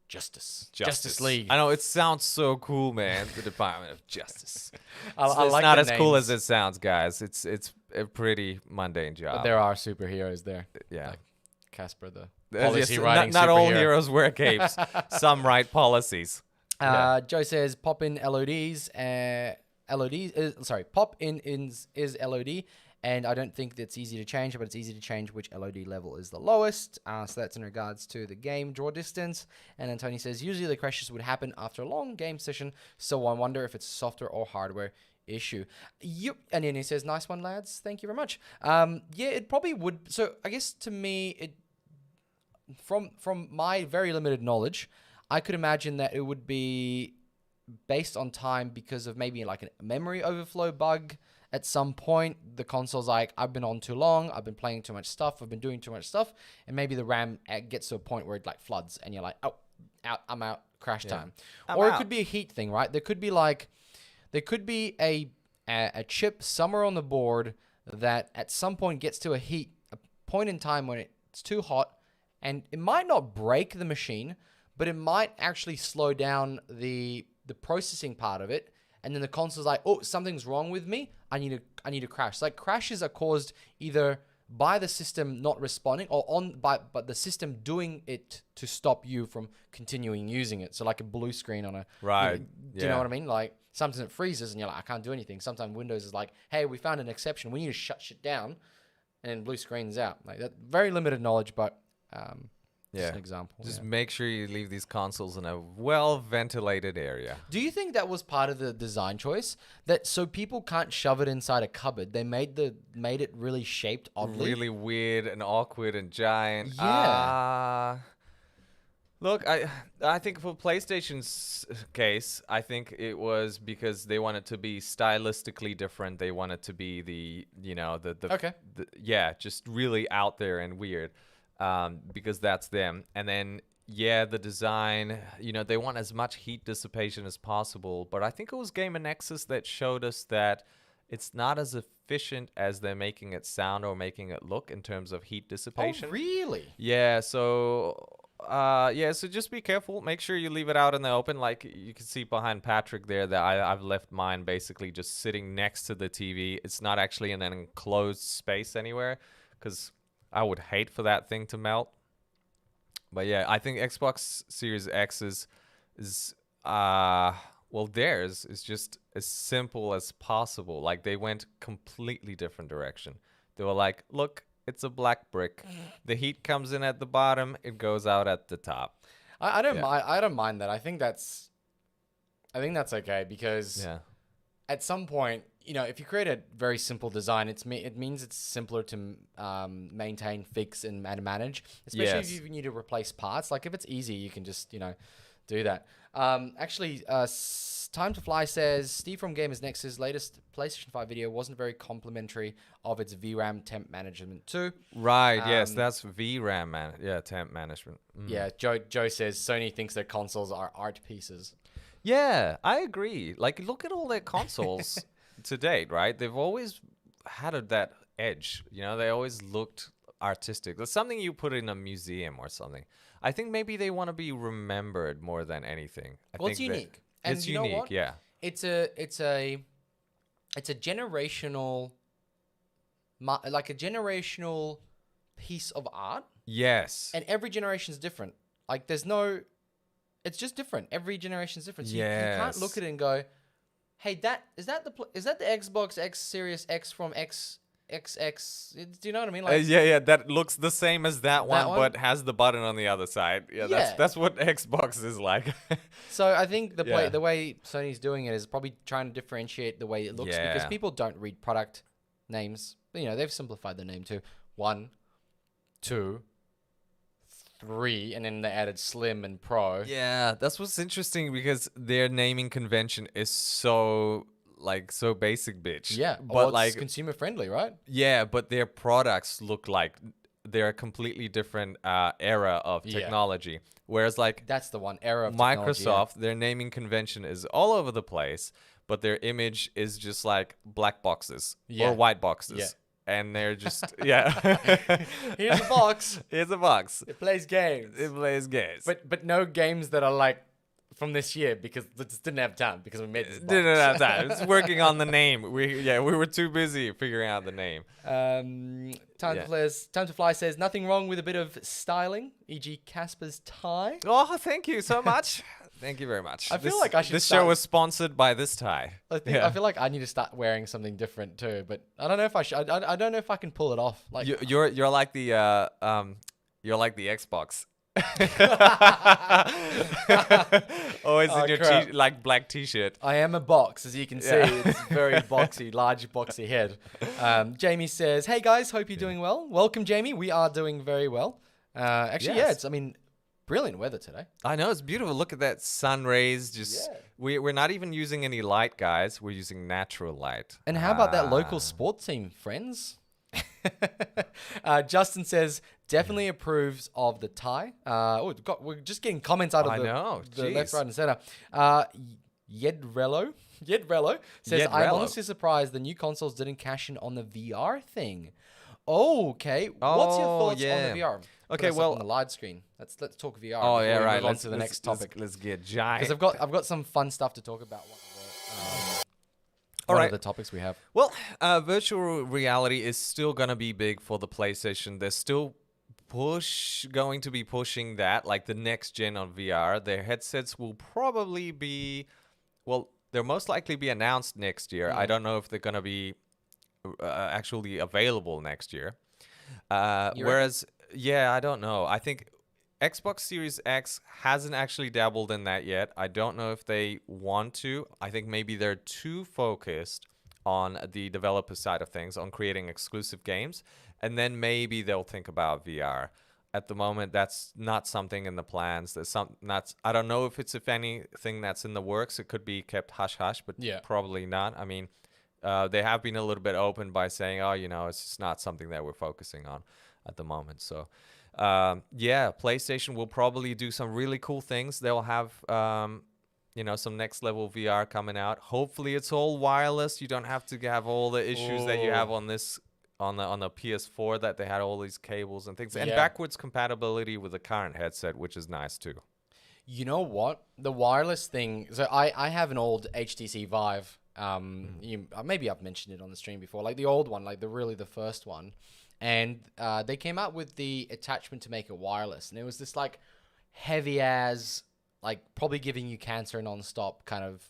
Justice League. I know it sounds so cool, man. The Department of Justice. I It's like not the as cool as names. it sounds, guys. It's a pretty mundane But job. there are superheroes there. Yeah. like Casper, the Yes, policy writing not all superhero. heroes wear capes. Some write policies. Yeah. Joe says pop in LODs. Pop in is LOD, and I don't think that's easy to change, but it's easy to change which LOD level is the lowest. So that's in regards to the game draw distance. And then Tony says usually the crashes would happen after a long game session, so I wonder if it's software or hardware issue. Yep. And then he says, "Nice one, lads. Thank you very much." Yeah, it probably would. So I guess to me, from my very limited knowledge, I could imagine that it would be based on time because of maybe like a memory overflow bug. At some point, the console's like, I've been on too long, I've been playing too much stuff, I've been doing too much stuff, and maybe the RAM gets to a point where it like floods, and you're like, oh, I'm out, crash time. I'm Or it out. could be a heat thing, right? There could be a chip somewhere on the board that at some point gets to a point in time when it's too hot, and it might not break the machine, but it might actually slow down the processing part of it, and then the console's like, oh, something's wrong with me. I need to crash. Like crashes are caused either by the system not responding or but the system doing it to stop you from continuing using it. So like a blue screen on a Right. do you know what I mean? Like sometimes it freezes and you're like, I can't do anything. Sometimes Windows is like, hey, we found an exception. We need to shut shit down, and then blue screen's out. Like that. Very limited knowledge, but just an example. Just yeah. make sure you leave these consoles in a well-ventilated area. Do you think that was part of the design choice? That so people can't shove it inside a cupboard. They made it really shaped oddly. Really weird and awkward and giant. Yeah. Look, I think for PlayStation's case, I think it was because they wanted to be stylistically different. They wanted to be the Okay. just really out there and weird, because that's them. And then the design, they want as much heat dissipation as possible. But I think it was Game & Nexus that showed us that it's not as efficient as they're making it sound or making it look in terms of heat dissipation. Oh, really? Yeah, so so just be careful. Make sure you leave it out in the open. Like you can see behind Patrick there that I've left mine basically just sitting next to the TV. It's not actually in an enclosed space anywhere, because I would hate for that thing to melt. But yeah, I think Xbox Series X is theirs is just as simple as possible. Like they went completely different direction. They were like, look, it's a black brick. The heat comes in at the bottom, it goes out at the top. I don't mind. I don't mind that. I think that's okay because at some point, if you create a very simple design, it means it's simpler to maintain, fix, and manage. Especially if you need to replace parts. Like if it's easy, you can just do that. Actually, Time to Fly says Steve from Gamers Nexus' latest PlayStation 5 video wasn't very complimentary of its VRAM temp management too. Right. Yes, that's VRAM temp management. Yeah. Joe says Sony thinks their consoles are art pieces. Yeah, I agree. Like, look at all their consoles to date, right? They've always had that edge. They always looked artistic. It's something you put in a museum or something. I think maybe they want to be remembered more than anything. Well, it's think that unique. And it's you know unique, what? yeah. It's a generational, like a generational piece of art, Yes. and every generation is different. Like there's no, it's just different. Every generation is different. So you can't look Yes. at it and go, "Hey, is that the Xbox X Series X from XX?" Do you know what I mean? Like Yeah, that looks the same as that one, one? but has the button on the other side. Yeah, Yeah. that's what Xbox is like. So I think Yeah. the way Sony's doing it is probably trying to differentiate the way it looks because Yeah. people don't read product names. You know, they've simplified the name to 1, 2, 3, and then they added Slim and Pro. Yeah, that's what's interesting because their naming convention is so so basic, bitch. Yeah, But well, it's like consumer friendly, right? yeah, but their products look like they're a completely different era of Yeah. technology. Whereas like That's the one era of technology, yeah. Microsoft, their naming convention is all over the place, but their image is just like black boxes Yeah. or white boxes. Yeah. And they're just yeah. Here's a box. Here's a box. It plays games, It plays games. but no games that are like from this year because they just didn't have time because we made this box. didn't have time. It's working on the name. We were too busy figuring out the name. Time to fly says nothing wrong with a bit of styling, e.g. Casper's tie. Oh, thank you so much. Thank you very much. I feel like I should This start- show was sponsored by this tie. I feel like I need to start wearing something different too, but I don't know if I should. I don't know if I can pull it off. Like You're like the Xbox. Always in your crap. like black t-shirt. I am a box, as you can see. Yeah. It's very boxy, large boxy head. Jamie says, "Hey guys, hope you're doing well. Welcome, Jamie. We are doing very well. Actually, Yes. brilliant weather today. I know, it's beautiful. Look at that sun rays. Just Yeah. we're not even using any light, guys. We're using natural light. And how about that local sports team, friends?" Justin says definitely approves of the tie. We're just getting comments out of I know, the left, jeez. right, and center. Yedrello says, "I'm Yedrello. honestly surprised the new consoles didn't cash in on the VR thing." Oh, okay. What's your thoughts on yeah. the VR? Put Okay, us up well- on the live screen. Let's talk VR. Oh before yeah, we right. Move on to the next topic Let's get giant. because I've got some fun stuff to talk about. All One right. of the topics we have. Well, virtual reality is still gonna be big for the PlayStation. They're still going to be pushing that, like the next gen on VR. Their headsets will probably be, well, they'll most likely be announced next year. I don't know if they're gonna be actually available next year. Whereas, yeah, I don't know. I think Xbox Series X hasn't actually dabbled in that yet. I don't know if they want to. I think maybe they're too focused on the developer side of things, on creating exclusive games, and then maybe they'll think about VR. At the moment, that's not something in the plans. I don't know if anything that's in the works. It could be kept hush hush, but Yeah. probably not. I mean, they have been a little bit open by saying, oh, it's just not something that we're focusing on at the moment. So, yeah, PlayStation will probably do some really cool things. They'll have, some next level VR coming out. Hopefully it's all wireless. You don't have to have all the issues that you have on this, on the PS4, that they had all these cables and things. And Yeah. backwards compatibility with the current headset, which is nice too. You know what? The wireless thing. So I have an old HTC Vive. Maybe I've mentioned it on the stream before, like the old one, like the first one, and they came out with the attachment to make it wireless, and it was this like heavy as, like probably giving you cancer non-stop kind of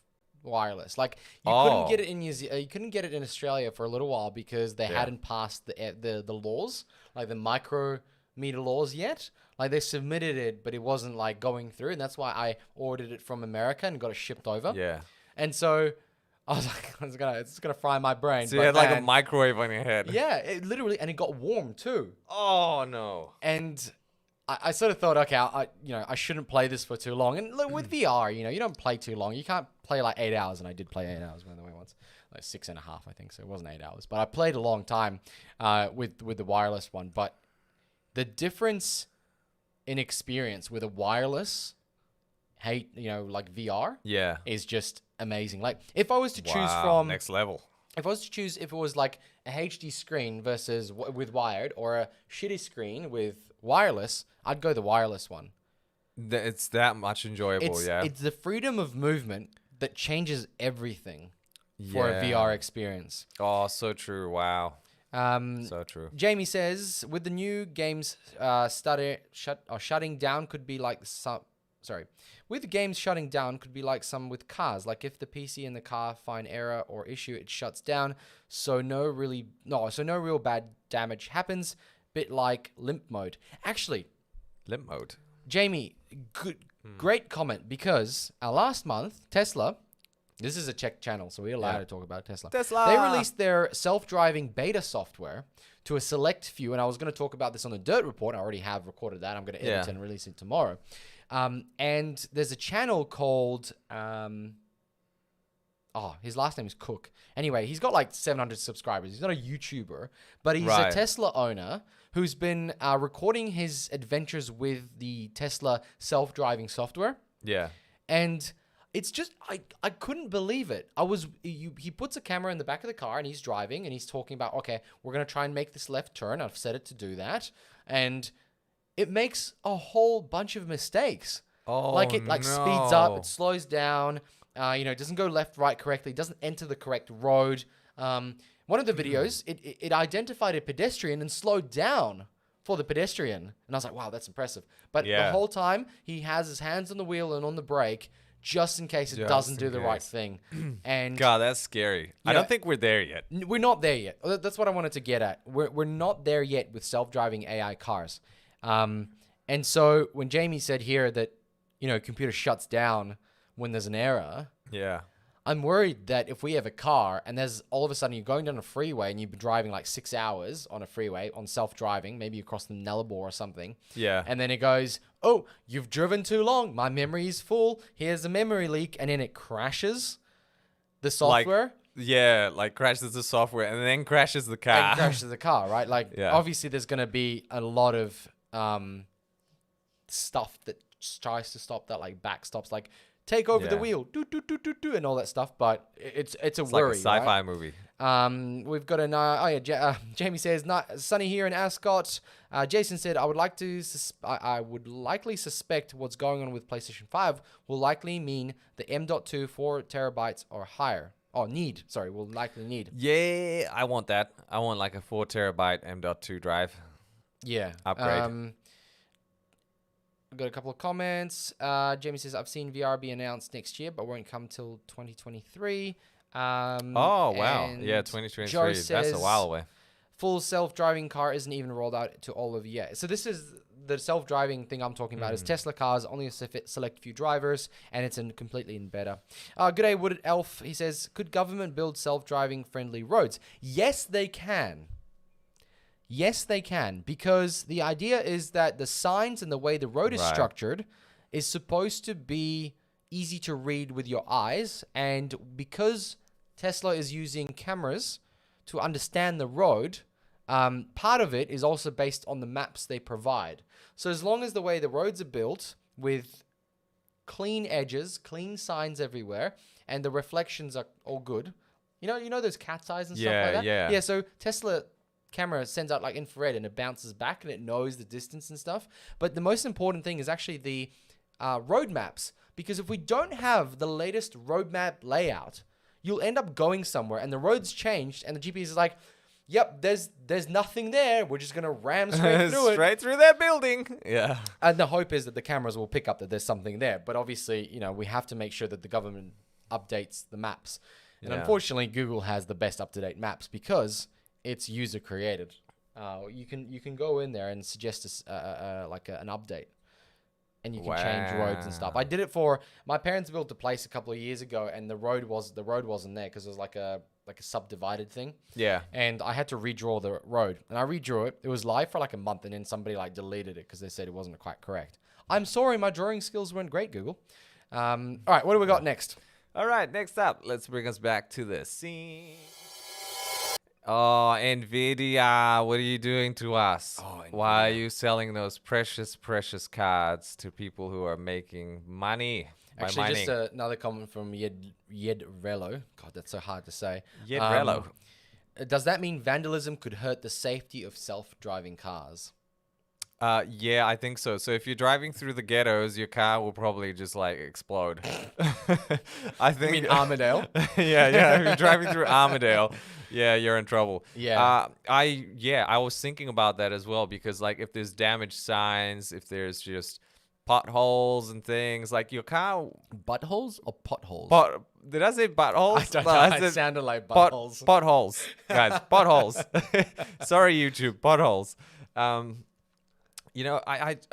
wireless. Like you couldn't get it in you couldn't get it in Australia for a little while because they hadn't passed the laws, like the micrometer laws yet. Like they submitted it, but it wasn't like going through, and that's why I ordered it from America and got it shipped over. Yeah. And so I was like, it's gonna fry my brain. So you But had like a man, microwave on your head. yeah, it literally, and it got warm too. Oh no. And I sort of thought, okay, I shouldn't play this for too long. And look, with VR, you don't play too long. You can't play like 8 hours, and I did play 8 hours by the way once, like 6.5, I think. So it wasn't 8 hours, but I played a long time with the wireless one. But the difference in experience with a wireless, like VR, Yeah. is just amazing. Like if I was to choose Wow, from next level. if I was to choose if it was like a HD screen versus with wired or a shitty screen with wireless, I'd go the wireless one. It's that much enjoyable, yeah. It's the freedom of movement that changes everything for a VR experience. Oh, so true. Wow. So true. Jamie says, with the new games shutting down could be like some... Sorry. With the games shutting down could be like some with cars. Like if the PC and the car find error or issue, it shuts down. So no real bad damage happens. Bit like limp mode. Actually, Limp mode. Jamie, great comment, because last month, Tesla... This is a Czech channel, so we're allowed to talk about Tesla. They released their self-driving beta software to a select few, and I was going to talk about this on the Dirt Report. I already have recorded that. I'm going to edit and release it tomorrow. And there's a channel called... his last name is Cook. Anyway, he's got like 700 subscribers. He's not a YouTuber, but he's a Tesla owner who's been recording his adventures with the Tesla self-driving software. Yeah. And... it's just, I couldn't believe it. He puts a camera in the back of the car and he's driving and he's talking about, okay, we're going to try and make this left turn. I've set it to do that. And it makes a whole bunch of mistakes. Oh, like it speeds up, it slows down, it doesn't go left, right correctly. It doesn't enter the correct road. One of the videos, it identified a pedestrian and slowed down for the pedestrian. And I was like, wow, that's impressive. But the whole time he has his hands on the wheel and on the brake, just in case it doesn't do the right thing. And God, that's scary. I don't think we're there yet. We're not there yet. That's what I wanted to get at. We're not there yet with self-driving AI cars. And so when Jamie said here that, computer shuts down when there's an error. Yeah. I'm worried that if we have a car and there's all of a sudden you're going down a freeway and you've been driving like 6 hours on a freeway on self-driving, maybe across the Nullarbor or something. Yeah. And then it goes, oh, you've driven too long. My memory is full. Here's a memory leak. And then it crashes the software. Like crashes the software and then crashes the car. And crashes the car, right? Like obviously there's going to be a lot of stuff that tries to stop that, like backstops, like take over the wheel, and all that stuff. But it's worry. Like a sci-fi movie. We've got Jamie says, not sunny here in Ascot. Jason said, I would likely suspect what's going on with PlayStation 5 will likely mean the M.2 4 terabytes or higher. Will likely need. Yeah, I want that. I want like a 4 terabyte M.2 drive. Yeah. Upgrade. I've got a couple of comments. Jamie says, I've seen VR be announced next year, but won't come till 2023. Oh, wow. Yeah, 2023. That's a while away. Full self-driving car isn't even rolled out to all of yet. So this is the self-driving thing I'm talking about is Tesla cars, only a select few drivers, and it's completely in beta. G'day, Wooded Elf. He says, could government build self-driving friendly roads? Yes, they can. Yes, they can, because the idea is that the signs and the way the road is structured is supposed to be easy to read with your eyes, and because Tesla is using cameras to understand the road, part of it is also based on the maps they provide. So as long as the way the roads are built with clean edges, clean signs everywhere, and the reflections are all good, you know those cat's eyes and stuff like that? Yeah, so Tesla camera sends out like infrared and it bounces back and it knows the distance and stuff. But the most important thing is actually the road maps, because if we don't have the latest roadmap layout, you'll end up going somewhere and the road's changed and the GPS is like, yep, there's nothing there. We're just going to ram straight through it. Straight through that building. Yeah. And the hope is that the cameras will pick up that there's something there. But obviously, we have to make sure that the government updates the maps. And unfortunately, Google has the best up-to-date maps because it's user created. You can go in there and suggest an update, and you can change roads and stuff. I did it for my parents built a place a couple of years ago, and the road wasn't there because it was like a subdivided thing. Yeah. And I had to redraw the road, and I redrew it. It was live for like a month, and then somebody like deleted it because they said it wasn't quite correct. I'm sorry, my drawing skills weren't great, Google. All right, what do we got next? All right, next up, let's bring us back to the scene. Oh, NVIDIA, what are you doing to us? Oh, Why are NVIDIA. you selling those precious, precious cards to people who are making money by Actually, just mining? another comment from Yed Relo. God, that's so hard to say. Yet Rello. Does that mean vandalism could hurt the safety of self-driving cars? Yeah, I think so. So if you're driving through the ghettos, your car will probably just like explode. I You think. mean Armadale? Yeah. If you're driving through Armadale, yeah, you're in trouble. Yeah. I was thinking about that as well because like if there's damaged signs, if there's just potholes and things, like your car. Buttholes or potholes? Did I say buttholes? I don't No, know. I It said sounded like pot buttholes. potholes, guys. Potholes. Sorry, YouTube. Potholes. I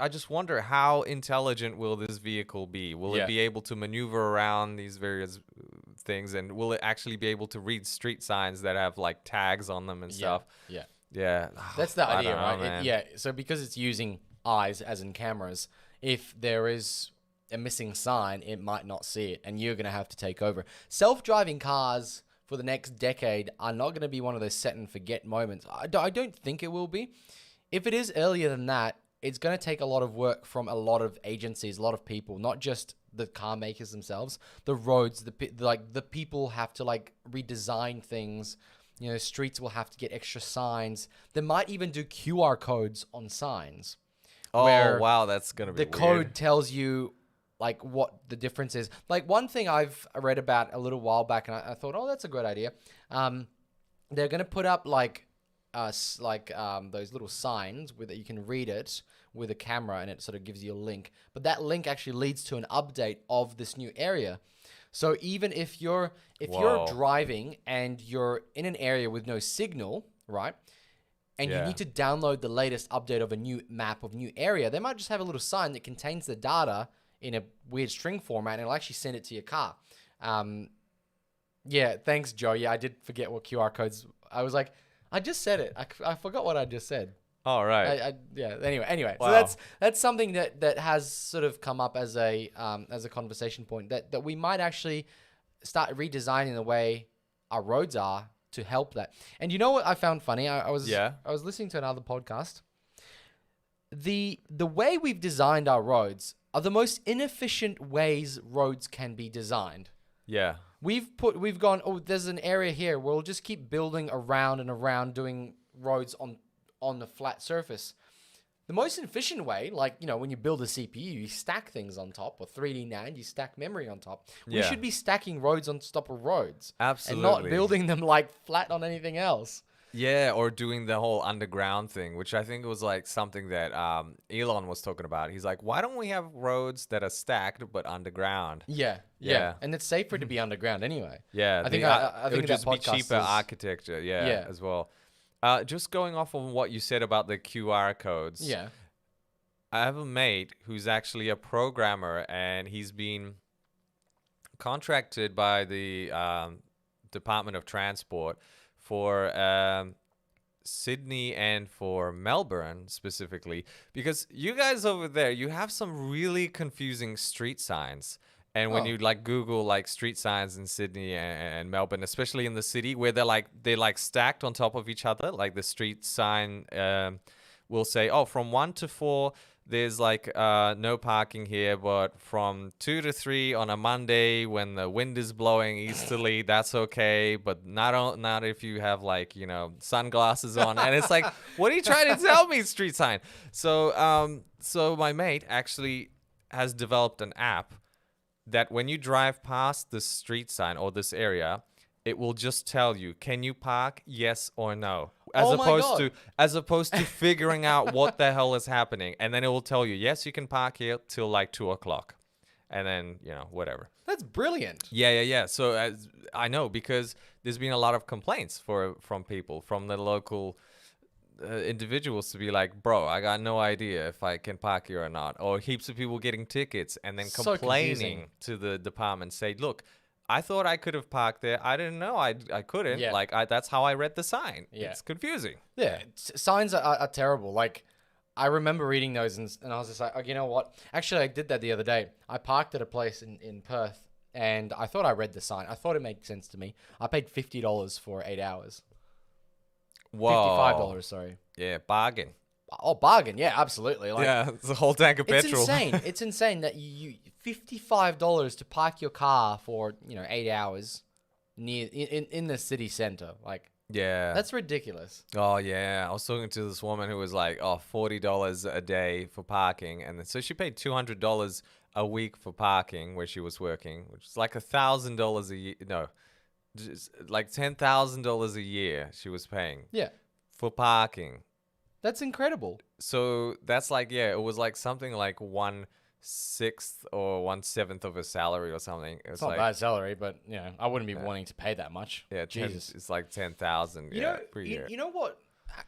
just wonder how intelligent will this vehicle be? Will Yeah. it be able to maneuver around these various things, and will it actually be able to read street signs that have like tags on them and stuff? Yeah. Yeah, That's the I idea, don't know, right? man. Yeah. So because it's using eyes as in cameras, if there is a missing sign, it might not see it, and you're gonna have to take over. Self-driving cars for the next decade are not gonna be one of those set and forget moments. I don't think it will be. If it is earlier than that, it's going to take a lot of work from a lot of agencies, a lot of people, not just the car makers themselves. The roads, the people have to like redesign things. You know, streets will have to get extra signs. They might even do QR codes on signs. Oh where wow, that's gonna be the weird. code tells you like what the difference is. Like one thing I've read about a little while back, and I thought, oh, that's a good idea. They're going to put up like those little signs that you can read it with a camera, and it sort of gives you a link. But that link actually leads to an update of this new area. So even if you're Whoa. driving and you're in an area with no signal, right? And you Yeah. need to download the latest update of a new map of new area, they might just have a little sign that contains the data in a weird string format, and it'll actually send it to your car. Yeah, thanks, Joe. Yeah, I did forget what QR codes. I was like, I just said it. I forgot what I just said. All right. Yeah. Anyway, Wow. so that's something that has sort of come up as a conversation point that we might actually start redesigning the way our roads are to help that. And you know what I found funny? I was listening to another podcast. The way we've designed our roads are the most inefficient ways roads can be designed. Yeah. We've gone, oh, there's an area here. We'll just keep building around and around, doing roads on the flat surface. The most efficient way, like, you know, when you build a CPU, you stack things on top, or 3D NAND, you stack memory on top. We Yeah. should be stacking roads on top of roads. Absolutely. And not building them like flat on anything else. Yeah, or doing the whole underground thing, which I think was like something that Elon was talking about. He's like, why don't we have roads that are stacked but underground? Yeah. Yeah. And it's safer to be underground anyway. Yeah, I think it would that just be podcast cheaper is- architecture. Yeah, Yeah. as well. Just going off of what you said about the QR codes. Yeah. I have a mate who's actually a programmer, and he's been contracted by the Department of Transport for Sydney and for Melbourne specifically, because you guys over there, you have some really confusing street signs. And when Oh. you like Google like street signs in Sydney and Melbourne, especially in the city where they're like stacked on top of each other, like the street sign will say, oh, from 1 to 4 there's like no parking here, but from 2 to 3 on a Monday when the wind is blowing easterly, that's okay, but not if you have like, you know, sunglasses on. And it's like, what are you trying to tell me, street sign? So my mate actually has developed an app that when you drive past the street sign or this area, it will just tell you, can you park? Yes or no. Oh my God. As opposed to figuring out what the hell is happening. And then it will tell you, yes, you can park here till like 2:00. And then, you know, whatever. That's brilliant. Yeah. So I know, because there's been a lot of complaints from people, from the local individuals, to be like, bro, I got no idea if I can park here or not. Or heaps of people getting tickets and then So complaining confusing. to the department, say, look, I thought I could have parked there. I didn't know I couldn't. Yeah. Like, that's how I read the sign. Yeah. It's confusing. Yeah, signs are terrible. Like, I remember reading those and I was just like, oh, you know what? Actually, I did that the other day. I parked at a place in Perth and I thought I read the sign. I thought it made sense to me. I paid $50 for 8 hours. Whoa. $55, sorry. Yeah, bargain. Oh, bargain. Yeah, absolutely. Like, Yeah, it's a whole tank of it's petrol. insane. It's insane that you $55 to park your car for, 8 hours near in the city center. Like, Yeah. that's ridiculous. Oh yeah, I was talking to this woman who was like, "Oh, $40 a day for parking," and then, so she paid $200 a week for parking where she was working, which is like $1,000 a year. No, just like $10,000 a year she was paying Yeah. for parking. That's incredible. So that's like, yeah, it was like something like 1/6 or 1/7 of a salary or something. It was It's not like, bad salary, but, I wouldn't be wanting to pay that much. yeah, Jesus. it's like 10,000. You Yeah, know, per you, year. you know what?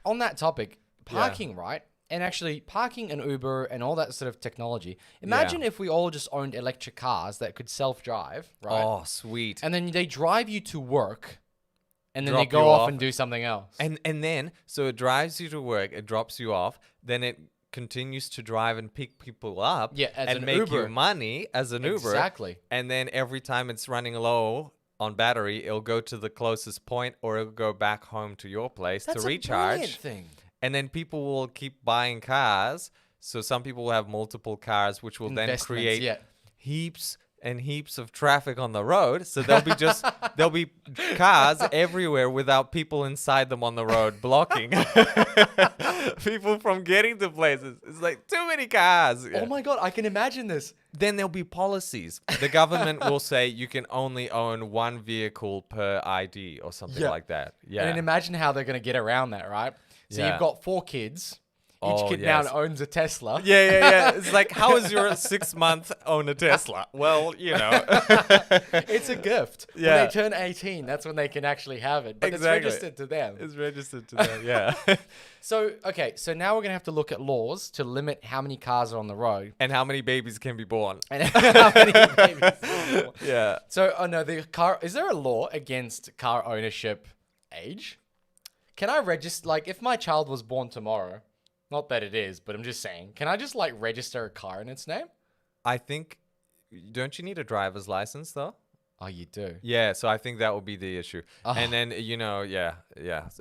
On that topic, parking, right? And actually, parking and Uber and all that sort of technology. Imagine if we all just owned electric cars that could self-drive, right? Oh, sweet. And then they drive you to work, and then Drop they go you off off. and do something else. And then, so it drives you to work, it drops you off, then it continues to drive and pick people up, Yeah, as and an make Uber. you money as an Uber. Exactly. And then every time it's running low on battery, it'll go to the closest point, or it'll go back home to your place That's to a brilliant recharge. thing. And then people will keep buying cars. So some people will have multiple cars, which will then Investments, create yeah. heaps and heaps of traffic on the road. So there'll be cars everywhere without people inside them on the road blocking people from getting to places. It's like too many cars. Yeah. Oh my God, I can imagine this. Then there'll be policies. The government will say you can only own one vehicle per ID or something Yeah. like that. Yeah. And then imagine how they're going to get around that, right? So Yeah. you've got 4 kids. Each Oh, kid yes. now owns a Tesla. Yeah. It's like, how is your 6-month own a Tesla? Well, It's a gift. Yeah. When they turn 18, that's when they can actually have it. But Exactly. it's registered to them. It's registered to them. Yeah. So now we're going to have to look at laws to limit how many cars are on the road. And how many babies can be born? And how many babies. Yeah. So, is there a law against car ownership age? Can I register, like, if my child was born tomorrow, not that it is, but I'm just saying, can I just, like, register a car in its name? I think, don't you need a driver's license though? Oh, you do? Yeah, so I think that would be the issue. Oh. And then, yeah.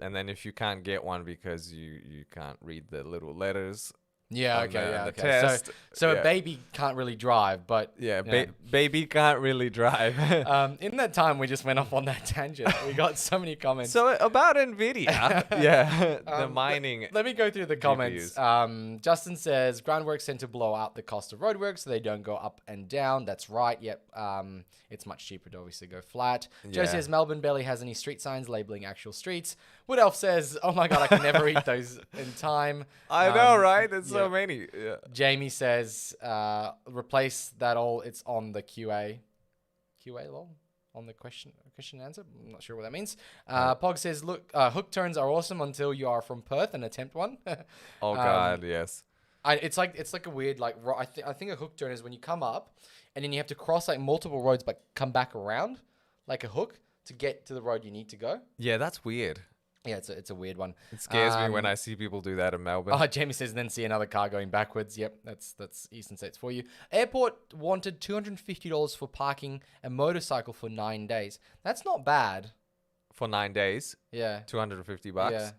And then if you can't get one because you can't read the little letters. Yeah, on okay, the okay. test, So yeah. a baby can't really drive, but... Yeah, baby can't really drive. in that time, we just went off on that tangent. We got so many comments. So about NVIDIA, yeah, the mining. Let me go through the comments. Justin says, groundworks tend to blow out the cost of roadwork, so they don't go up and down. That's right. Yep. It's much cheaper to obviously go flat. Joe Yeah. says, Melbourne barely has any street signs labeling actual streets. Wood Elf says, oh my God, I can never eat those in time. I know, right? There's so many. Yeah. Jamie says, replace that all. It's on the QA law? On the question and answer? I'm not sure what that means. Pog says, look, hook turns are awesome until you are from Perth and attempt one. Oh God, yes. It's like a weird, like, I think a hook turn is when you come up and then you have to cross like multiple roads but come back around like a hook to get to the road you need to go. Yeah, that's weird. Yeah, it's a weird one. It scares me when I see people do that in Melbourne. Oh, Jamie says, then see another car going backwards. Yep, that's Eastern States for you. Airport wanted $250 for parking a motorcycle for 9 days. That's not bad. For 9 days, Yeah. $250. Yeah.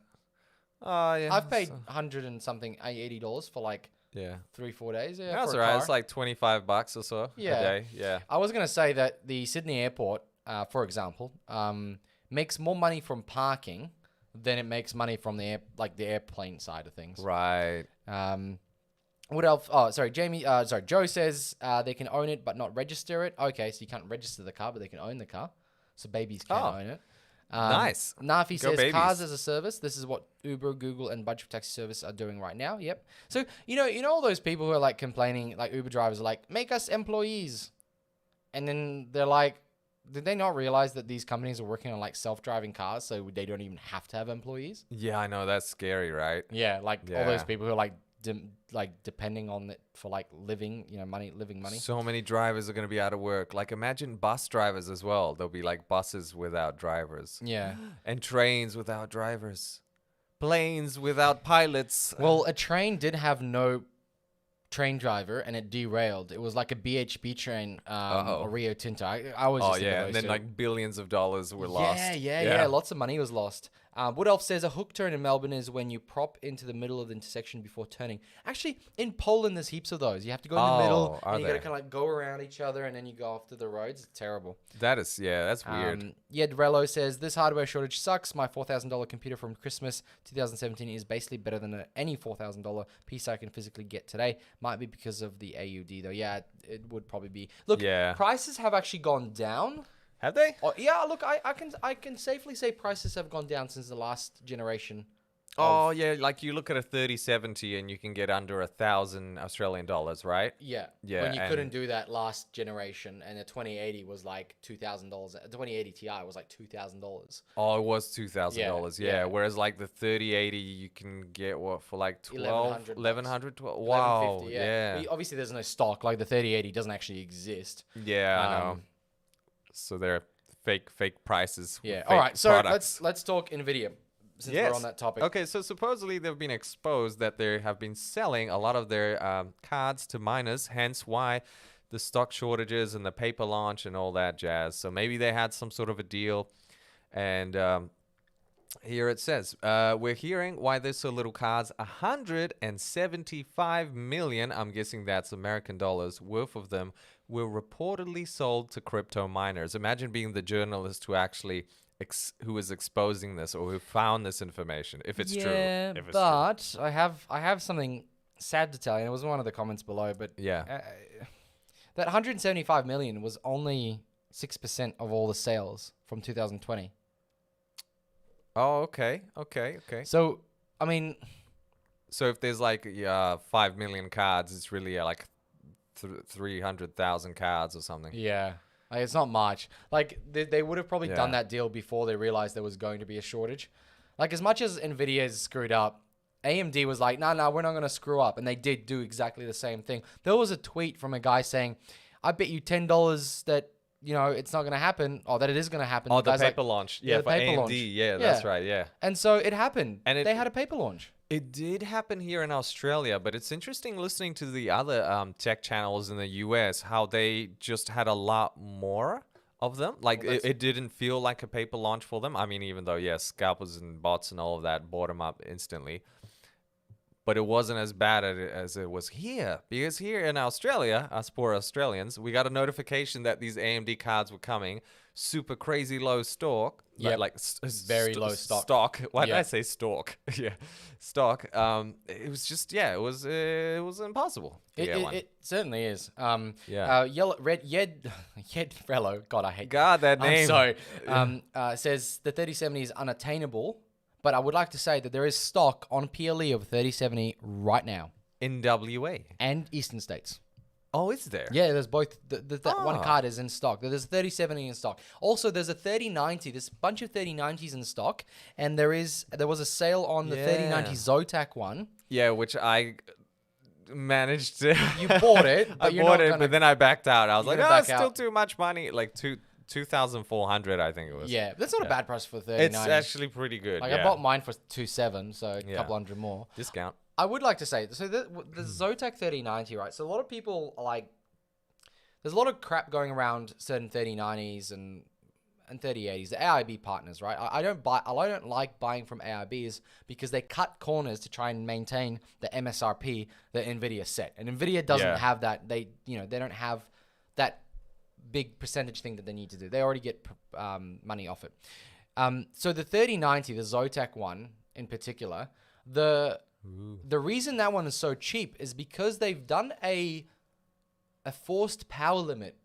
Oh yeah. I've paid $100 and something, $80 for like Yeah. 3-4 days. Yeah, That's for a alright. car. It's like $25 or so Yeah. a day. Yeah. I was gonna say that the Sydney airport, for example, makes more money from parking than it makes money from the airplane side of things. Right. What else? Oh, sorry, Joe says they can own it but not register it. Okay, so you can't register the car, but they can own the car. So babies can own it. Nice. Nafi Go says babies. cars as a service. This is what Uber, Google, and budget taxi service are doing right now. Yep. So you know all those people who are like complaining, like Uber drivers are like, make us employees, and then they're like, did they not realize that these companies are working on like self-driving cars, so they don't even have to have employees? Yeah, I know. That's scary, right? Yeah, like all Yeah. those people who are like depending on it for like living, living money. So many drivers are going to be out of work. Like, imagine bus drivers as well. There'll be like buses without drivers. Yeah. And trains without drivers. Planes without pilots. Well, a train did have no train driver and it derailed. It was like a BHP train, or Rio Tinto. I was Oh, just thinking yeah. of And those then two. like billions of dollars were lost. Yeah. Lots of money was lost. Woodolph says a hook turn in Melbourne is when you prop into the middle of the intersection before turning. Actually, in Poland, there's heaps of those. You have to go in the middle, are and you got to there? kind of like go around each other, and then you go off to the roads. It's terrible. That's weird. Yedrello says, this hardware shortage sucks. My $4,000 computer from Christmas 2017 is basically better than any $4,000 PC I can physically get today. Might be because of the AUD, though. Yeah, it would probably be. Look, prices have actually gone down. Have they? Oh, yeah, look, I can safely say prices have gone down since the last generation. Oh, yeah, like you look at a 3070 and you can get under 1,000 Australian dollars, right? Yeah. Yeah, When you and- couldn't do that last generation, and the 2080 was like $2,000. The 2080 Ti was like $2,000. Oh, it was $2,000. Yeah, Yeah, yeah. whereas like the 3080, you can get what for like 12, 1100 1100, 12. Wow. 1150, Yeah. But obviously, there's no stock. Like the 3080 doesn't actually exist. Yeah, I know. Um, So they're fake prices. with Yeah. fake All right. So products. let's talk NVIDIA since we're on that topic. Okay, so supposedly they've been exposed that they have been selling a lot of their cards to miners, hence why the stock shortages and the paper launch and all that jazz. So maybe they had some sort of a deal. And here it says, we're hearing why there's so little cards. 175 million, I'm guessing that's American dollars, worth of them were reportedly sold to crypto miners. Imagine being the journalist who actually who is exposing this or who found this information, if it's true. Yeah, If it's but I have something sad to tell you. It was one of the comments below, but Yeah. that 175 million was only 6% of all the sales from 2020. Oh, okay. So, I mean, So if there's like 5 million cards, it's really like 300,000 cards or something. yeah, like, it's not much. Like they would have probably done that deal before they realized there was going to be a shortage. Like as much as NVIDIA is screwed up, AMD was like, no, we're not going to screw up. And they did do exactly the same thing. There was a tweet from a guy saying, I bet you $10 that, it's not going to happen, or that it is going to happen. Oh, the guy's paper like, launch. Yeah, Yeah, the for paper AMD. launch. Yeah, that's Yeah. right. Yeah. And so it happened. And they had a paper launch. It did happen here in Australia, but it's interesting listening to the other tech channels in the US, how they just had a lot more of them. Like, it didn't feel like a paper launch for them. I mean, even though, yes, scalpers and bots and all of that bought them up instantly. But it wasn't as bad as it was here. Because here in Australia, us poor Australians, we got a notification that these AMD cards were coming. Super crazy low stock. Yep. Like Very low stock. Stock. Why did Yeah. I say stalk? Yeah. Stock. It was just, it was impossible to get one. It certainly is. Yeah. Yellow, red, Yed Frello. God, I hate God, that name. I'm sorry. Says the 3070 is unattainable, but I would like to say that there is stock on PLE of 3070 right now In WA. and Eastern States. Oh, is there? Yeah, there's both. That one Ah. card is in stock. There's a 3070 in stock. Also, there's a 3090. There's a bunch of 3090s in stock, and there was a sale on the 3090 Zotac one. Yeah, which I managed to. You bought it, but I you're bought not it, gonna- but then I backed out. I was You're like, gonna oh, back it's still out. too much money. Like 2,400, I think it was. Yeah, that's not a bad price for the It's 3090. actually pretty good. Like yeah. I bought mine for 2.7, so a Yeah. couple hundred more. Discount. I would like to say, so the Zotac 3090, right? So a lot of people are like, there's a lot of crap going around certain 3090s and 3080s, the AIB partners, right? I don't like buying from AIBs because they cut corners to try and maintain the MSRP that NVIDIA set, and NVIDIA doesn't Yeah. have that. They don't have that big percentage thing that they need to do. They already get money off it. So the 3090, the Zotac one in particular, the reason that one is so cheap is because they've done a forced power limit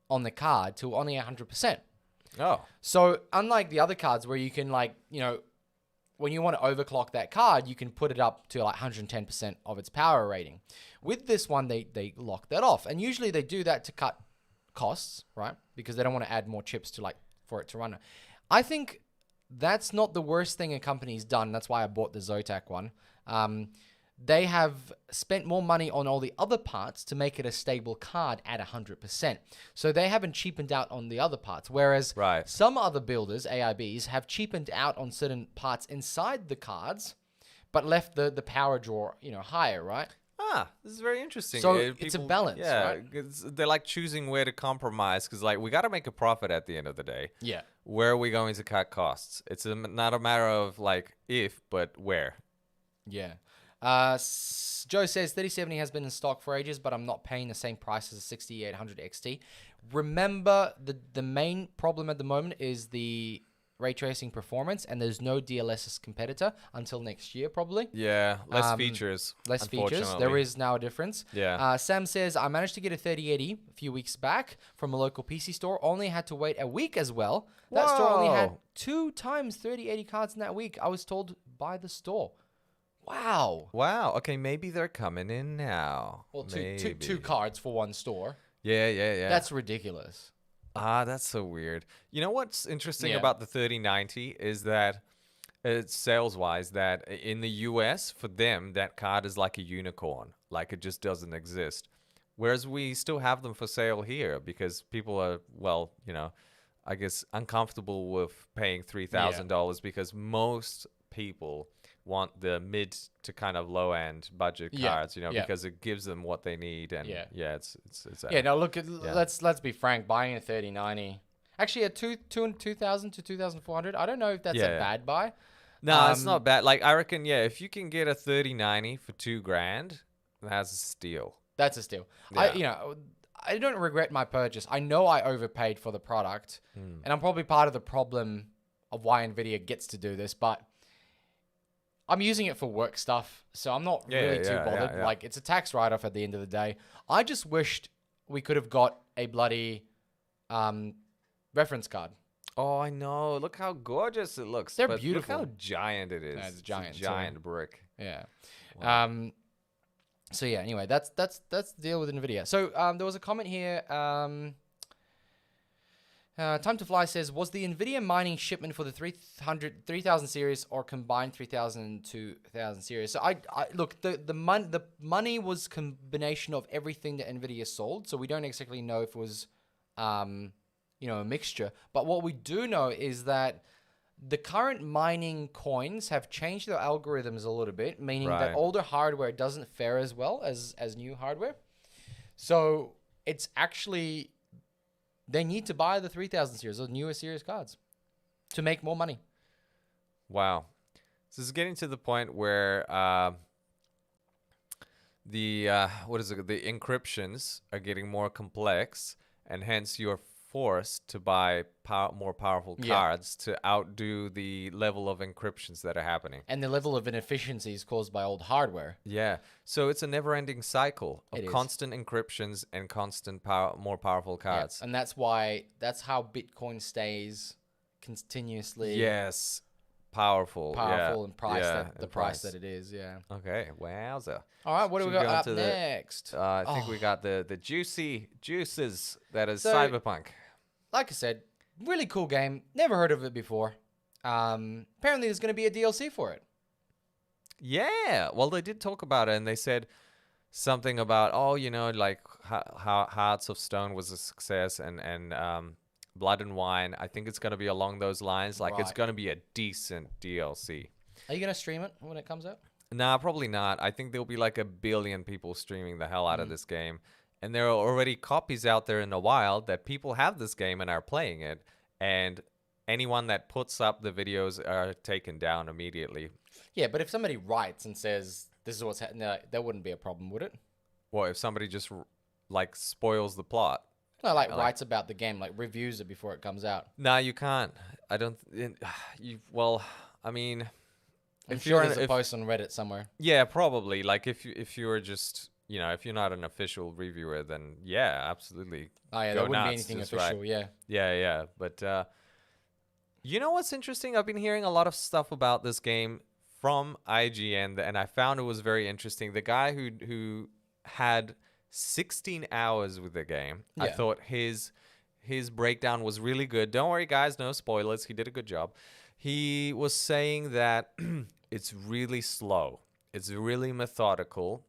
on the card to only 100%. Oh. So unlike the other cards where you can when you want to overclock that card, you can put it up to like 110% of its power rating. With this one, they lock that off. And usually they do that to cut costs, right? Because they don't want to add more chips to for it to run. I think that's not the worst thing a company's done. That's why I bought the Zotac one. They have spent more money on all the other parts to make it a stable card at 100%. So they haven't cheapened out on the other parts. Whereas Right. some other builders, AIBs, have cheapened out on certain parts inside the cards, but left the power draw, higher, right? This is very interesting. So it's a balance, Yeah, right? they're like choosing where to compromise because, like, we got to make a profit at the end of the day. Yeah. where are we going to cut costs? It's not a matter of like if, but where. Yeah. Joe says 3070 has been in stock for ages, but I'm not paying the same price as a 6800 XT. Remember, the main problem at the moment is the ray tracing performance, and there's no DLSS competitor until next year, probably. Yeah, less features. Less features. There unfortunately. is now a difference. Yeah. Sam says, I managed to get a 3080 a few weeks back from a local PC store. Only had to wait a week as well. That store only had Whoa. 2 times 3080 cards in that week. I was told by the store. Wow. Wow. Okay, maybe they're coming in now. Well, maybe. two cards for one store. Yeah, yeah, yeah. That's ridiculous. That's so weird. You know what's interesting Yeah. about the 3090 is that it's sales-wise that in the US for them that card is like a unicorn, like it just doesn't exist. Whereas we still have them for sale here because people are, well, I guess uncomfortable with paying $3,000 because most people want the mid to kind of low end budget Yeah, cards, yeah. because it gives them what they need, and Yeah. it's Yeah, now look at let's be frank, buying a 3090. Actually a 2000 to 2400. I don't know if that's a Yeah. bad buy. No, it's not bad. Like I reckon, yeah, if you can get a 3090 for $2,000, that's a steal. That's a steal. Yeah. I don't regret my purchase. I know I overpaid for the product, Hmm. and I'm probably part of the problem of why NVIDIA gets to do this, but I'm using it for work stuff, so I'm not really too bothered. yeah. Like, it's a tax write-off at the end of the day. I just wished we could have got a bloody reference card. Oh, I know. Look how gorgeous it looks. They're but beautiful. Look how giant it is. Yeah, it's giant, a too. giant brick. Yeah. Wow. So yeah. Anyway, that's the deal with NVIDIA. So there was a comment here. Time to Fly says, was the NVIDIA mining shipment for the 3000 series or combined 3000 and 2000 series? So I look, the money was combination of everything that NVIDIA sold. So we don't exactly know if it was, a mixture. But what we do know is that the current mining coins have changed their algorithms a little bit, meaning that Right. older hardware doesn't fare as well as new hardware. So it's actually, they need to buy the 3000 series, those newer series cards, to make more money. Wow. So it's getting to the point where the encryptions are getting more complex, and hence you're forced to buy more powerful Yeah. cards to outdo the level of encryptions that are happening. And the level of inefficiencies caused by old hardware. Yeah. So it's a never-ending cycle of It is. constant encryptions and constant more powerful Yeah, cards. and that's how Bitcoin stays continuously Yes. Powerful. powerful Yeah. and priced yeah, at the and price that it is. Yeah. Okay. Wowza. All right, what do we Should we got go up into the- next? I think we got the juicy juices that is So- Cyberpunk. Like I said, really cool game. Never heard of it before. Apparently, there's going to be a DLC for it. Yeah. Well, they did talk about it, and they said something about, like how Hearts of Stone was a success, and Blood and Wine. I think it's going to be along those lines. Like, it's Right. going to be a decent DLC. Are you going to stream it when it comes out? Nah, probably not. I think there'll be like 1 billion people streaming the hell out Mm. of this game. And there are already copies out there in the wild that people have this game and are playing it. And anyone that puts up the videos are taken down immediately. Yeah, but if somebody writes and says, this is what's happening, that wouldn't be a problem, would it? Well, if somebody just like spoils the plot. No, like Like- writes about the game, like reviews it before it comes out. Nah, you can't. I don't. Well, I mean, I'm if sure you're there's an- a post on Reddit somewhere. yeah, probably. Like if you're just if you're not an official reviewer, then yeah, absolutely. Oh, yeah, Go there wouldn't be nuts, anything just official, right. yeah. Yeah. But you know what's interesting? I've been hearing a lot of stuff about this game from IGN, and I found it was very interesting. The guy who had 16 hours with the game, I Yeah. thought his breakdown was really good. Don't worry, guys, no spoilers. He did a good job. He was saying that it's really slow. It's really methodical.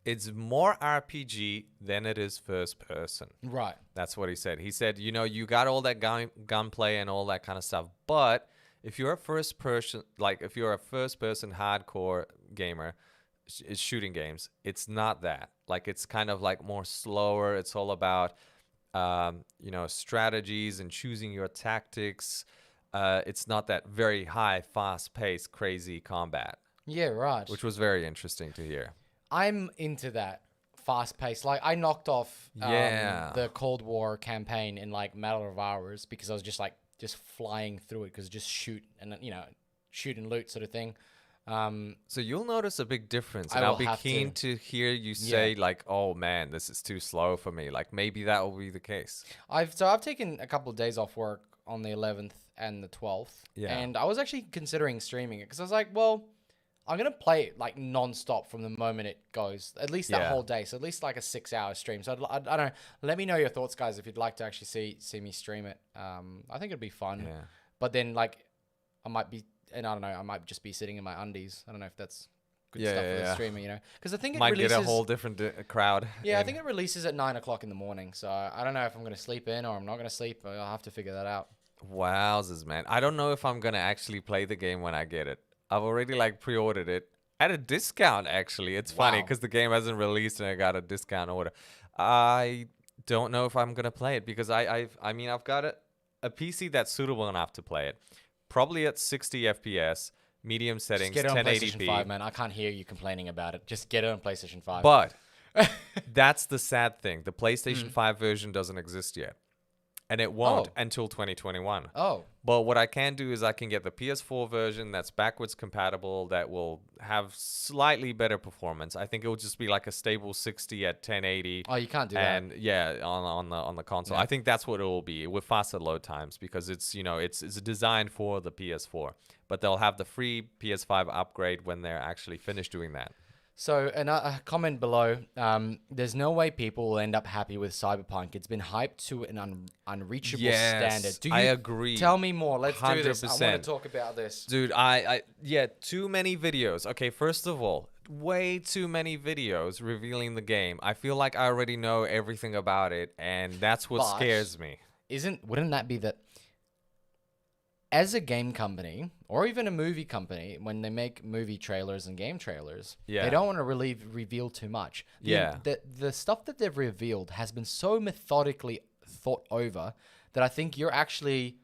It's more RPG than it is first person. Right. That's what he said. He said, you got all that gunplay and all that kind of stuff, but if you're a first person hardcore gamer, shooting games, it's not that. Like, it's kind of like more slower. It's all about strategies and choosing your tactics. It's not that very high, fast-paced, crazy combat, Yeah, right. which was very interesting to hear. I'm into that fast pace. Like I knocked off Yeah. the Cold War campaign in like matter of hours because I was just flying through it because just shoot and shoot and loot sort of thing. So you'll notice a big difference, I and I'll will be have keen to hear you say like, "Oh man, this is too slow for me." Like maybe that will be the case. I've taken a couple of days off work on the 11th and the 12th, Yeah. and I was actually considering streaming it because I was like, well, I'm gonna play it like non-stop from the moment it goes, at least that Yeah. whole day. So at least like a 6 hour stream. So I don't know. Let me know your thoughts, guys, if you'd like to actually see me stream it. I think it'd be fun. Yeah. But then like I might be, and I don't know, I might just be sitting in my undies. I don't know if that's good Yeah, stuff yeah, for the yeah. streaming, because I think it Might releases. get a whole different crowd. Yeah, I in. think it releases at 9 o'clock in the morning. So I don't know if I'm gonna sleep in or I'm not gonna sleep. I'll have to figure that out. Wowzers, man. I don't know if I'm gonna actually play the game when I get it. I've already like pre-ordered it at a discount. Actually, it's funny Wow. because the game hasn't released and I got a discount order. I don't know if I'm gonna play it because I've got a PC that's suitable enough to play it. Probably at 60 FPS, medium Just settings, get it on PlayStation 5, 1080p. man. I can't hear you complaining about it. Just get it on PlayStation 5. But that's the sad thing. The PlayStation 5 version doesn't exist yet. And it won't Oh. until 2021. Oh, But what I can do is I can get the PS4 version that's backwards compatible that will have slightly better performance. I think it will just be like a stable 60 at 1080. oh, you can't do that. And yeah, on the console. Yeah. I think that's what it will be with faster load times because it's designed for the PS4. But they'll have the free PS5 upgrade when they're actually finished doing that. So, a comment below. There's no way people will end up happy with Cyberpunk. It's been hyped to an unreachable standard. Do you I agree. Tell me more. Let's do this. I 100%. want to talk about this. Dude, too many videos. Okay, first of all, way too many videos revealing the game. I feel like I already know everything about it, and that's what But- scares me. Wouldn't that be that? As a game company or even a movie company, when they make movie trailers and game trailers, Yeah. they don't want to really reveal too much. Yeah. The stuff that they've revealed has been so methodically thought over that I think you're actually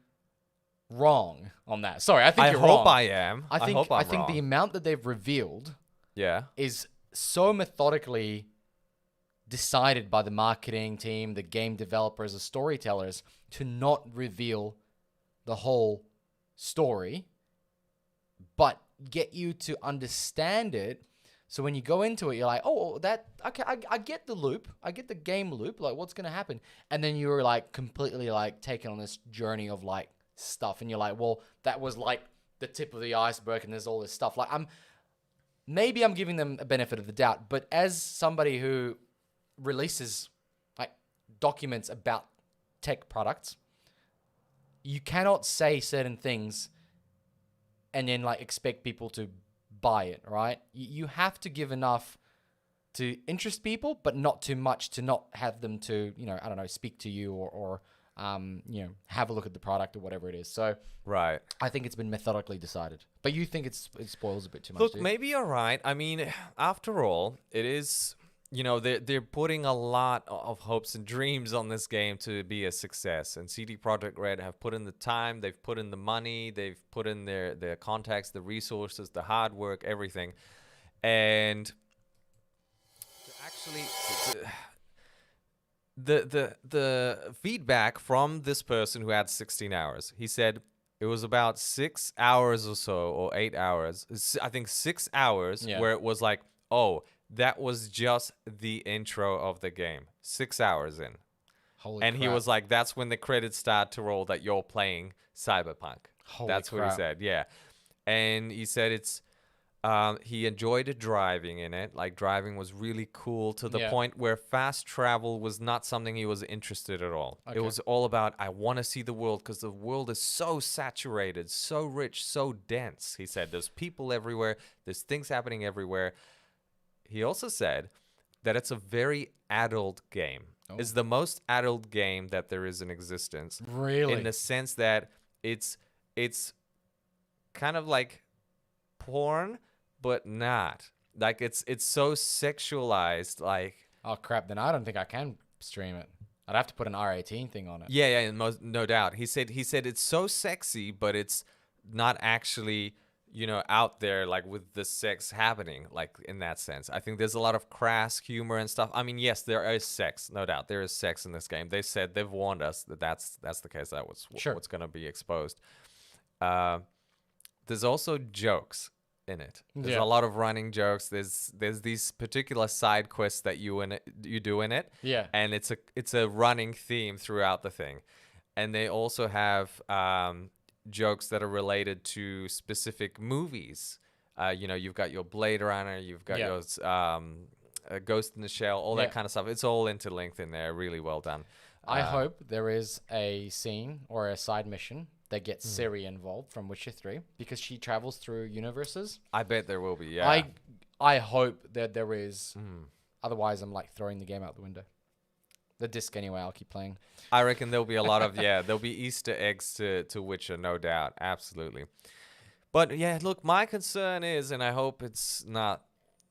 wrong on that. Sorry, I think I you're hope wrong. I am. I think hope I'm the wrong. amount that they've revealed Yeah. is so methodically decided by the marketing team, the game developers, the storytellers to not reveal the whole story, but get you to understand it. So when you go into it, you're like, oh, okay, I get the loop. I get the game loop. Like, what's going to happen? And then you're like completely like taken on this journey of like stuff. And you're like, well, that was like the tip of the iceberg and there's all this stuff. Like, maybe I'm giving them a benefit of the doubt, but as somebody who releases like documents about tech products, you cannot say certain things and then like expect people to buy it, right? You have to give enough to interest people, but not too much to not have them to, I don't know, speak to you or have a look at the product or whatever it is. So Right. I think it's been methodically decided. But you think it spoils a bit too much? Look, do you? maybe you're right. I mean, after all, it is, they're putting a lot of hopes and dreams on this game to be a success. And CD Projekt Red have put in the time, they've put in the money, they've put in their contacts, the resources, the hard work, everything. And actually, the feedback from this person who had 16 hours, he said it was about 6 hours or so, or 8 hours. I think 6 hours Yeah. where it was like, oh, that was just the intro of the game. 6 hours in. Holy And he crap. was like, that's when the credits start to roll that you're playing Cyberpunk. Holy That's what he crap. said, yeah. And he said he enjoyed driving in it. Like, driving was really cool to the Yeah. point where fast travel was not something he was interested at all. It Okay. was all about, I want to see the world because the world is so saturated, so rich, so dense. He said there's people everywhere, there's things happening everywhere. He also said that it's a very adult game. It's the most adult game that there is in existence. Really? In the sense that it's kind of like porn, but not. Like it's so sexualized. Like, Oh crap! Then I don't think I can stream it. I'd have to put an R18 thing on it. Yeah, yeah, no doubt. He said it's so sexy, but it's not actually, out there like with the sex happening, like in that sense. I think there's a lot of crass humor and stuff. I mean, yes, there is sex, no doubt. There is sex in this game. They've warned us that that's the case. That was Sure. what's going to be exposed. There's also jokes in it. There's Yeah. a lot of running jokes. There's these particular side quests that you do in it. Yeah. And it's a running theme throughout the thing. And they also have jokes that are related to specific movies. You've got your Blade Runner, you've got Yeah. your Ghost in the Shell, all Yeah. that kind of stuff. It's all interlinked in there. Really well done. I hope there is a scene or a side mission that gets Siri involved from Witcher 3 because she travels through universes. I bet there will be. Yeah. I hope that there is. Otherwise, I'm like throwing the game out the window. The disc anyway. I'll keep playing. I reckon there'll be a lot of there'll be Easter eggs to Witcher, no doubt, absolutely. But yeah, look, my concern is, and I hope it's not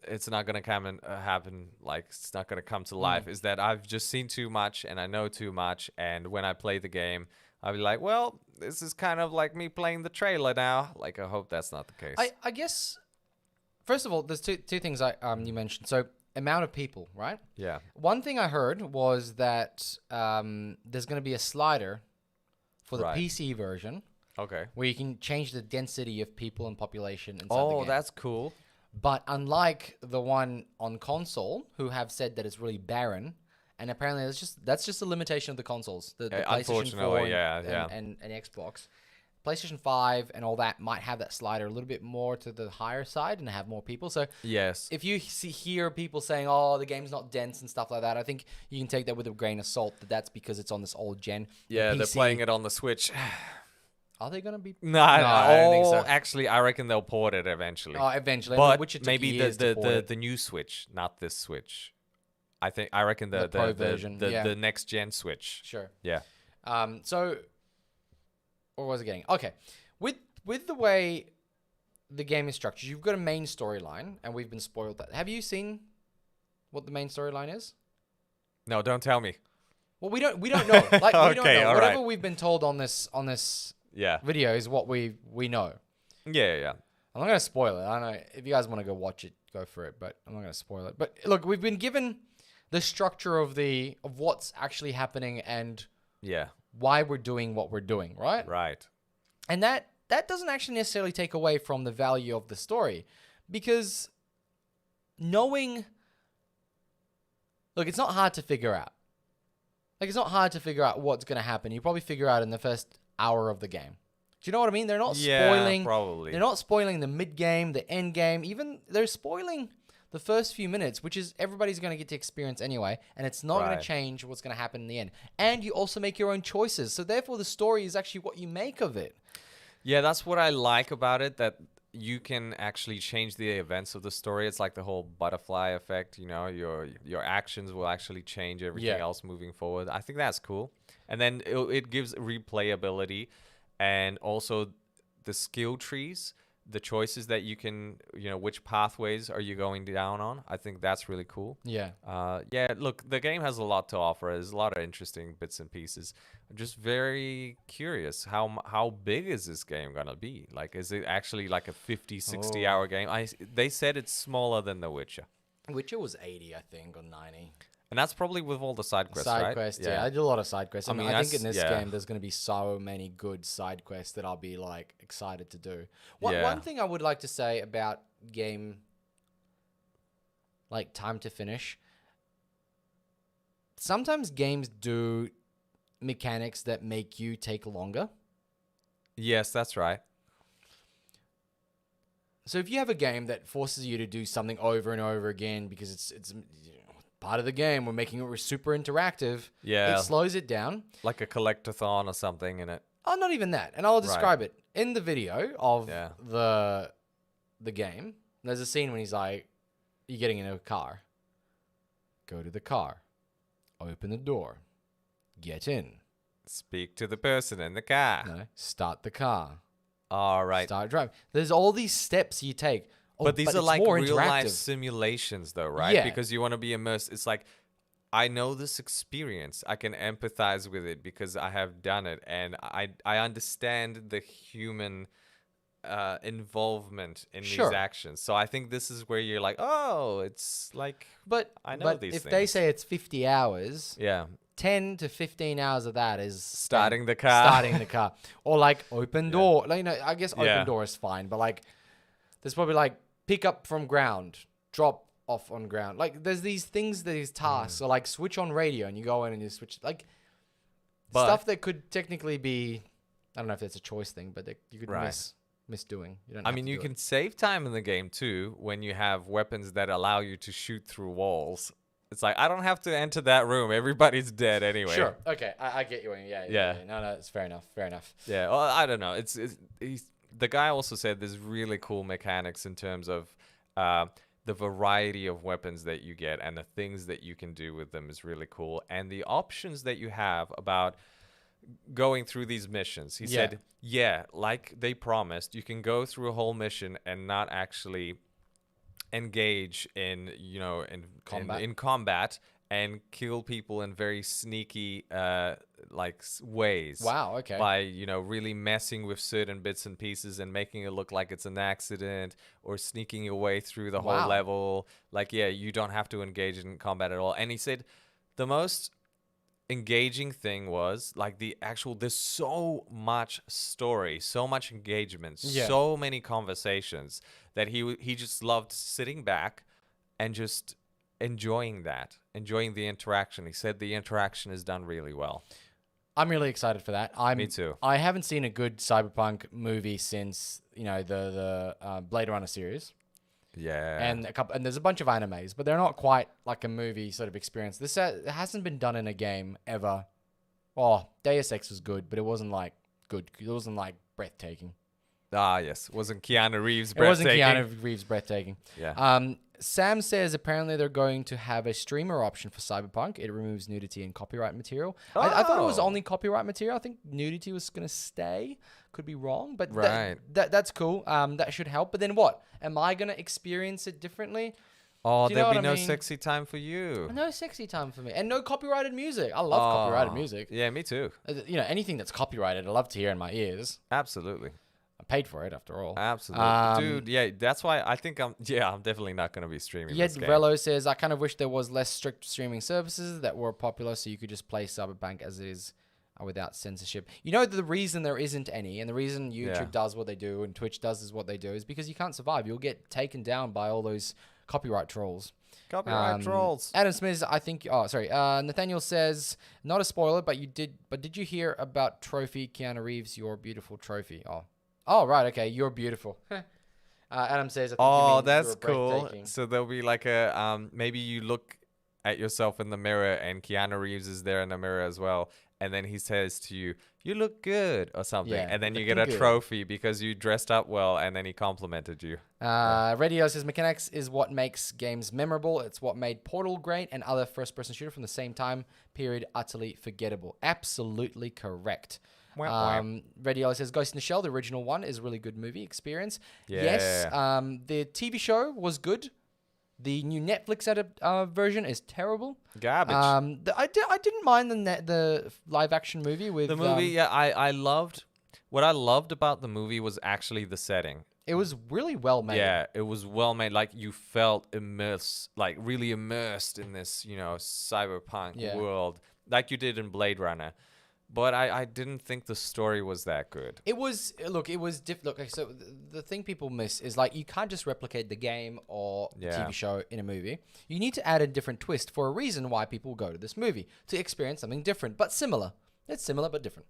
gonna come and happen, like it's not gonna come to life, is that I've just seen too much and I know too much, and when I play the game, I'll be like, well, this is kind of like me playing the trailer now. Like, I hope that's not the case. I guess. First of all, there's two things you mentioned. So amount of people, right? Yeah. One thing I heard was that there's going to be a slider for the Right. PC version Okay. where you can change the density of people and population inside the Oh, game. that's cool. But unlike the one on console, who have said that it's really barren, and apparently that's just a limitation of the consoles. The PlayStation 4 unfortunately, and Xbox. PlayStation 5 and all that might have that slider a little bit more to the higher side and have more people. So Yes. if you hear people saying, "Oh, the game's not dense" and stuff like that, I think you can take that with a grain of salt. That's because it's on this old gen. The Yeah, they're PC playing it on the Switch. Are they gonna be? No, I don't think so. Oh, Actually, I reckon they'll port it eventually. eventually. But Witcher took maybe years to port it. the new Switch, not this Switch. I reckon the Pro version, yeah. the next gen Switch. Sure. Yeah. So, what was I getting? Okay, with the way the game is structured, you've got a main storyline, and we've been spoiled that. Have you seen what the main storyline is? No, don't tell me. Well, we don't know. Like we don't Okay, know. all Whatever right. we've been told on this Yeah. video is what we know. Yeah. I'm not gonna spoil it. I don't know if you guys want to go watch it, go for it. But I'm not gonna spoil it. But look, we've been given the structure of what's actually happening and Yeah. why we're doing what we're doing, right? Right. And that doesn't actually necessarily take away from the value of the story, because knowing, look, it's not hard to figure out. Like, it's not hard to figure out what's going to happen. You probably figure out in the first hour of the game. Do you know what I mean? They're not spoiling. Probably. They're not spoiling the mid game, the end game. Even they're spoiling the first few minutes, which is everybody's going to get to experience anyway, and it's not going Right. to change what's going to happen in the end. And you also make your own choices. So therefore, the story is actually what you make of it. Yeah, that's what I like about it, that you can actually change the events of the story. It's like the whole butterfly effect, your actions will actually change everything Yeah. else moving forward. I think that's cool. And then it gives replayability, and also the skill trees, the choices that you can, which pathways are you going down on. I think that's really cool. Yeah. Yeah, look, the game has a lot to offer. There's a lot of interesting bits and pieces. I'm just very curious, how big is this game gonna be? Like, is it actually like a 50, 60-hour game? They said it's smaller than The Witcher. Witcher was 80, I think, or 90. And that's probably with all the side quests, right? Side quests, yeah. I did a lot of side quests. I mean, I think in this that's- yeah. game, there's going to be so many good side quests that I'll be, like, excited to do. One Yeah. thing I would like to say about game, like, time to finish, sometimes games do mechanics that make you take longer. Yes, that's right. So if you have a game that forces you to do something over and over again because it's part of the game, we're making it super interactive. Yeah. It slows it down. Like a collectathon or something in it. Oh, not even that. And I'll describe it. In the video of Yeah. the game, there's a scene when he's like, you're getting into a car. Go to the car. Open the door. Get in. Speak to the person in the car. No, start the car. All right. Start driving. There's all these steps you take. Oh, But these are it's like more real life interactive. simulations, though, right? Yeah. Because you want to be immersed. It's like I know this experience. I can empathize with it because I have done it, and I understand the human involvement in these Sure. actions. So I think this is where you're like, oh, it's like But I know but these if things. they say it's 50 hours, Yeah, 10 to 15 hours of that is starting spent the car. starting the car, or like open door. Like, I guess Yeah. open door is fine, but like there's probably like pick up from ground, drop off on ground. Like there's these things, these tasks, or like switch on radio and you go in and you switch like But- stuff that could technically be. I don't know if it's a choice thing, but you could Right. miss doing. You don't. I have mean, to you do can it. save time in the game too when you have weapons that allow you to shoot through walls. It's like I don't have to enter that room. Everybody's dead anyway. Sure. Okay. I get you. Yeah. No, it's fair enough. Fair enough. Yeah. Well, I don't know. The guy also said there's really cool mechanics in terms of the variety of weapons that you get and the things that you can do with them is really cool. And the options that you have about going through these missions. He Yeah. said, yeah, like they promised, you can go through a whole mission and not actually engage in, Combat. in combat and kill people in very sneaky ways. Wow. Okay. By really messing with certain bits and pieces and making it look like it's an accident or sneaking your way through the Wow. whole level. Like, yeah, you don't have to engage in combat at all. And he said the most engaging thing was like there's so much story, so much engagement, Yeah. so many conversations that he just loved sitting back and just enjoying the interaction. He said the interaction is done really well. I'm really excited for that. Me too. I haven't seen a good cyberpunk movie since the Blade Runner series, Yeah. and there's a bunch of animes, but they're not quite like a movie sort of experience. This hasn't been done in a game ever. Oh, Deus Ex was good, but it wasn't like good. It wasn't like breathtaking. Yes, wasn't Keanu Reeves It wasn't breathtaking? Keanu Reeves breathtaking. Yeah. Sam says apparently they're going to have a streamer option for Cyberpunk. It removes nudity and copyright material. I thought it was Oh. only copyright material. I think nudity was going to stay. Could be wrong, but Right. that's cool. That should help. But then what? Am I going to experience it differently? Oh, Do you know there'll be what I no mean? sexy time for you. No sexy time for me. And no copyrighted music. I love copyrighted Oh, music. Yeah, me too. Anything that's copyrighted, I love to hear in my ears. Absolutely. I paid for it after all. Absolutely. Dude, yeah, that's why I think I'm definitely not going to be streaming Yet this game. Vrelo says, I kind of wish there was less strict streaming services that were popular so you could just play Cyberpunk as it is without censorship. You know, the reason there isn't any and the reason YouTube Yeah. does what they do and Twitch does is what they do is because you can't survive. You'll get taken down by all those copyright trolls. Copyright trolls. Adam Smith, I think. Oh, sorry. Nathaniel says, not a spoiler, but did you hear about Trophy Keanu Reeves? Your beautiful trophy. Oh, right. Okay, you're beautiful. Adam says, I think you Oh, mean that's you're cool. breathtaking. So there'll be like a maybe you look at yourself in the mirror and Keanu Reeves is there in the mirror as well, and then he says to you, "You look good" or something, Yeah, and then you looking get a good. trophy because you dressed up well, and then he complimented you. Radio says mechanics is what makes games memorable. It's what made Portal great and other first-person shooter from the same time period utterly forgettable. Absolutely correct. Wah, wah. Radio says Ghost in the Shell, the original one, is a really good movie experience. Yes. Yeah. The TV show was good. The new Netflix version is terrible. Garbage. I didn't mind the live action movie with The movie, I loved. What I loved about the movie was actually the setting. It was really well made. Yeah, it was well made. Like you felt immersed, like really immersed in this, cyberpunk Yeah. world, like you did in Blade Runner. But I didn't think the story was that good. It was look. Okay, so the thing people miss is like you can't just replicate the game or the Yeah. TV show in a movie. You need to add a different twist for a reason why people go to this movie to experience something different but similar. It's similar but different.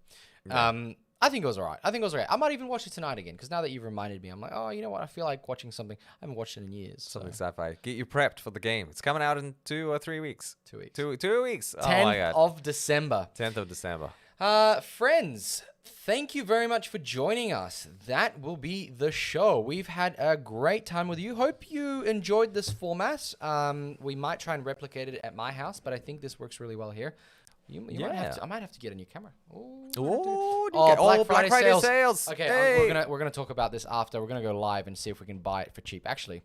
I think it was alright. I might even watch it tonight again because now that you've reminded me, I'm like, oh, you know what? I feel like watching something. I haven't watched it in years. Something So. sci-fi. Get you prepped for the game. It's coming out in 2 or 3 weeks. 2 weeks. 2 weeks. Oh my 10th god. of December. 10th of December. Friends, thank you very much for joining us. That will be the show. We've had a great time with you. Hope you enjoyed this format. We might try and replicate it at my house, but I think this works really well here. You might have to, I might have to get a new camera. Ooh, Black Friday sales. Okay, Hey. we're gonna talk about this after. We're gonna go live and see if we can buy it for cheap. Actually,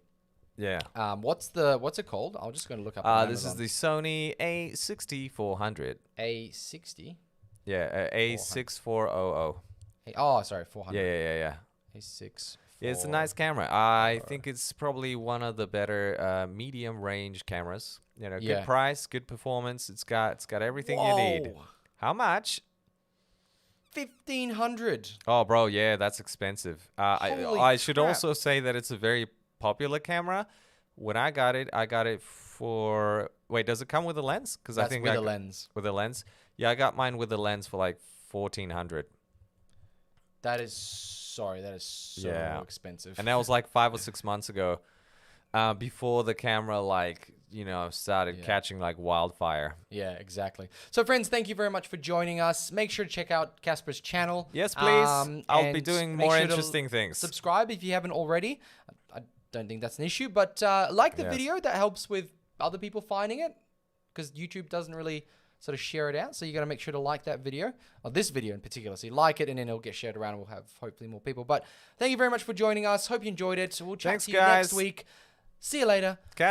Yeah. What's it called? I'm just going to look up. This is the Sony A6400. A60. Yeah, 400. A6400. Oh, sorry, 400. Yeah. A6. Yeah, it's a nice camera. I think it's probably one of the better medium range cameras. You know, Yeah. good price, good performance. It's got everything you need. Whoa. How much? 1,500. Oh, bro, yeah, that's expensive. Holy I should crap. also say that it's a very popular camera. When I got it for. Wait, does it come with a lens? Because I That's think with a lens. with a lens. Yeah, I got mine with a lens for like 1,400. That is so Yeah. expensive. And that was like 5 or 6 months ago, before the camera started Yeah. catching like wildfire. Yeah, exactly. So, friends, thank you very much for joining us. Make sure to check out Casper's channel. Yes, please. I'll be and doing make more sure to interesting things. Subscribe if you haven't already. I don't think that's an issue, but like the Yes. video. That helps with other people finding it, because YouTube doesn't really sort of share it out. So you got to make sure to like that video, or this video in particular. So you like it, and then it'll get shared around. We'll have hopefully more people. But thank you very much for joining us. Hope you enjoyed it. We'll chat Thanks, to you next guys. week. See you later.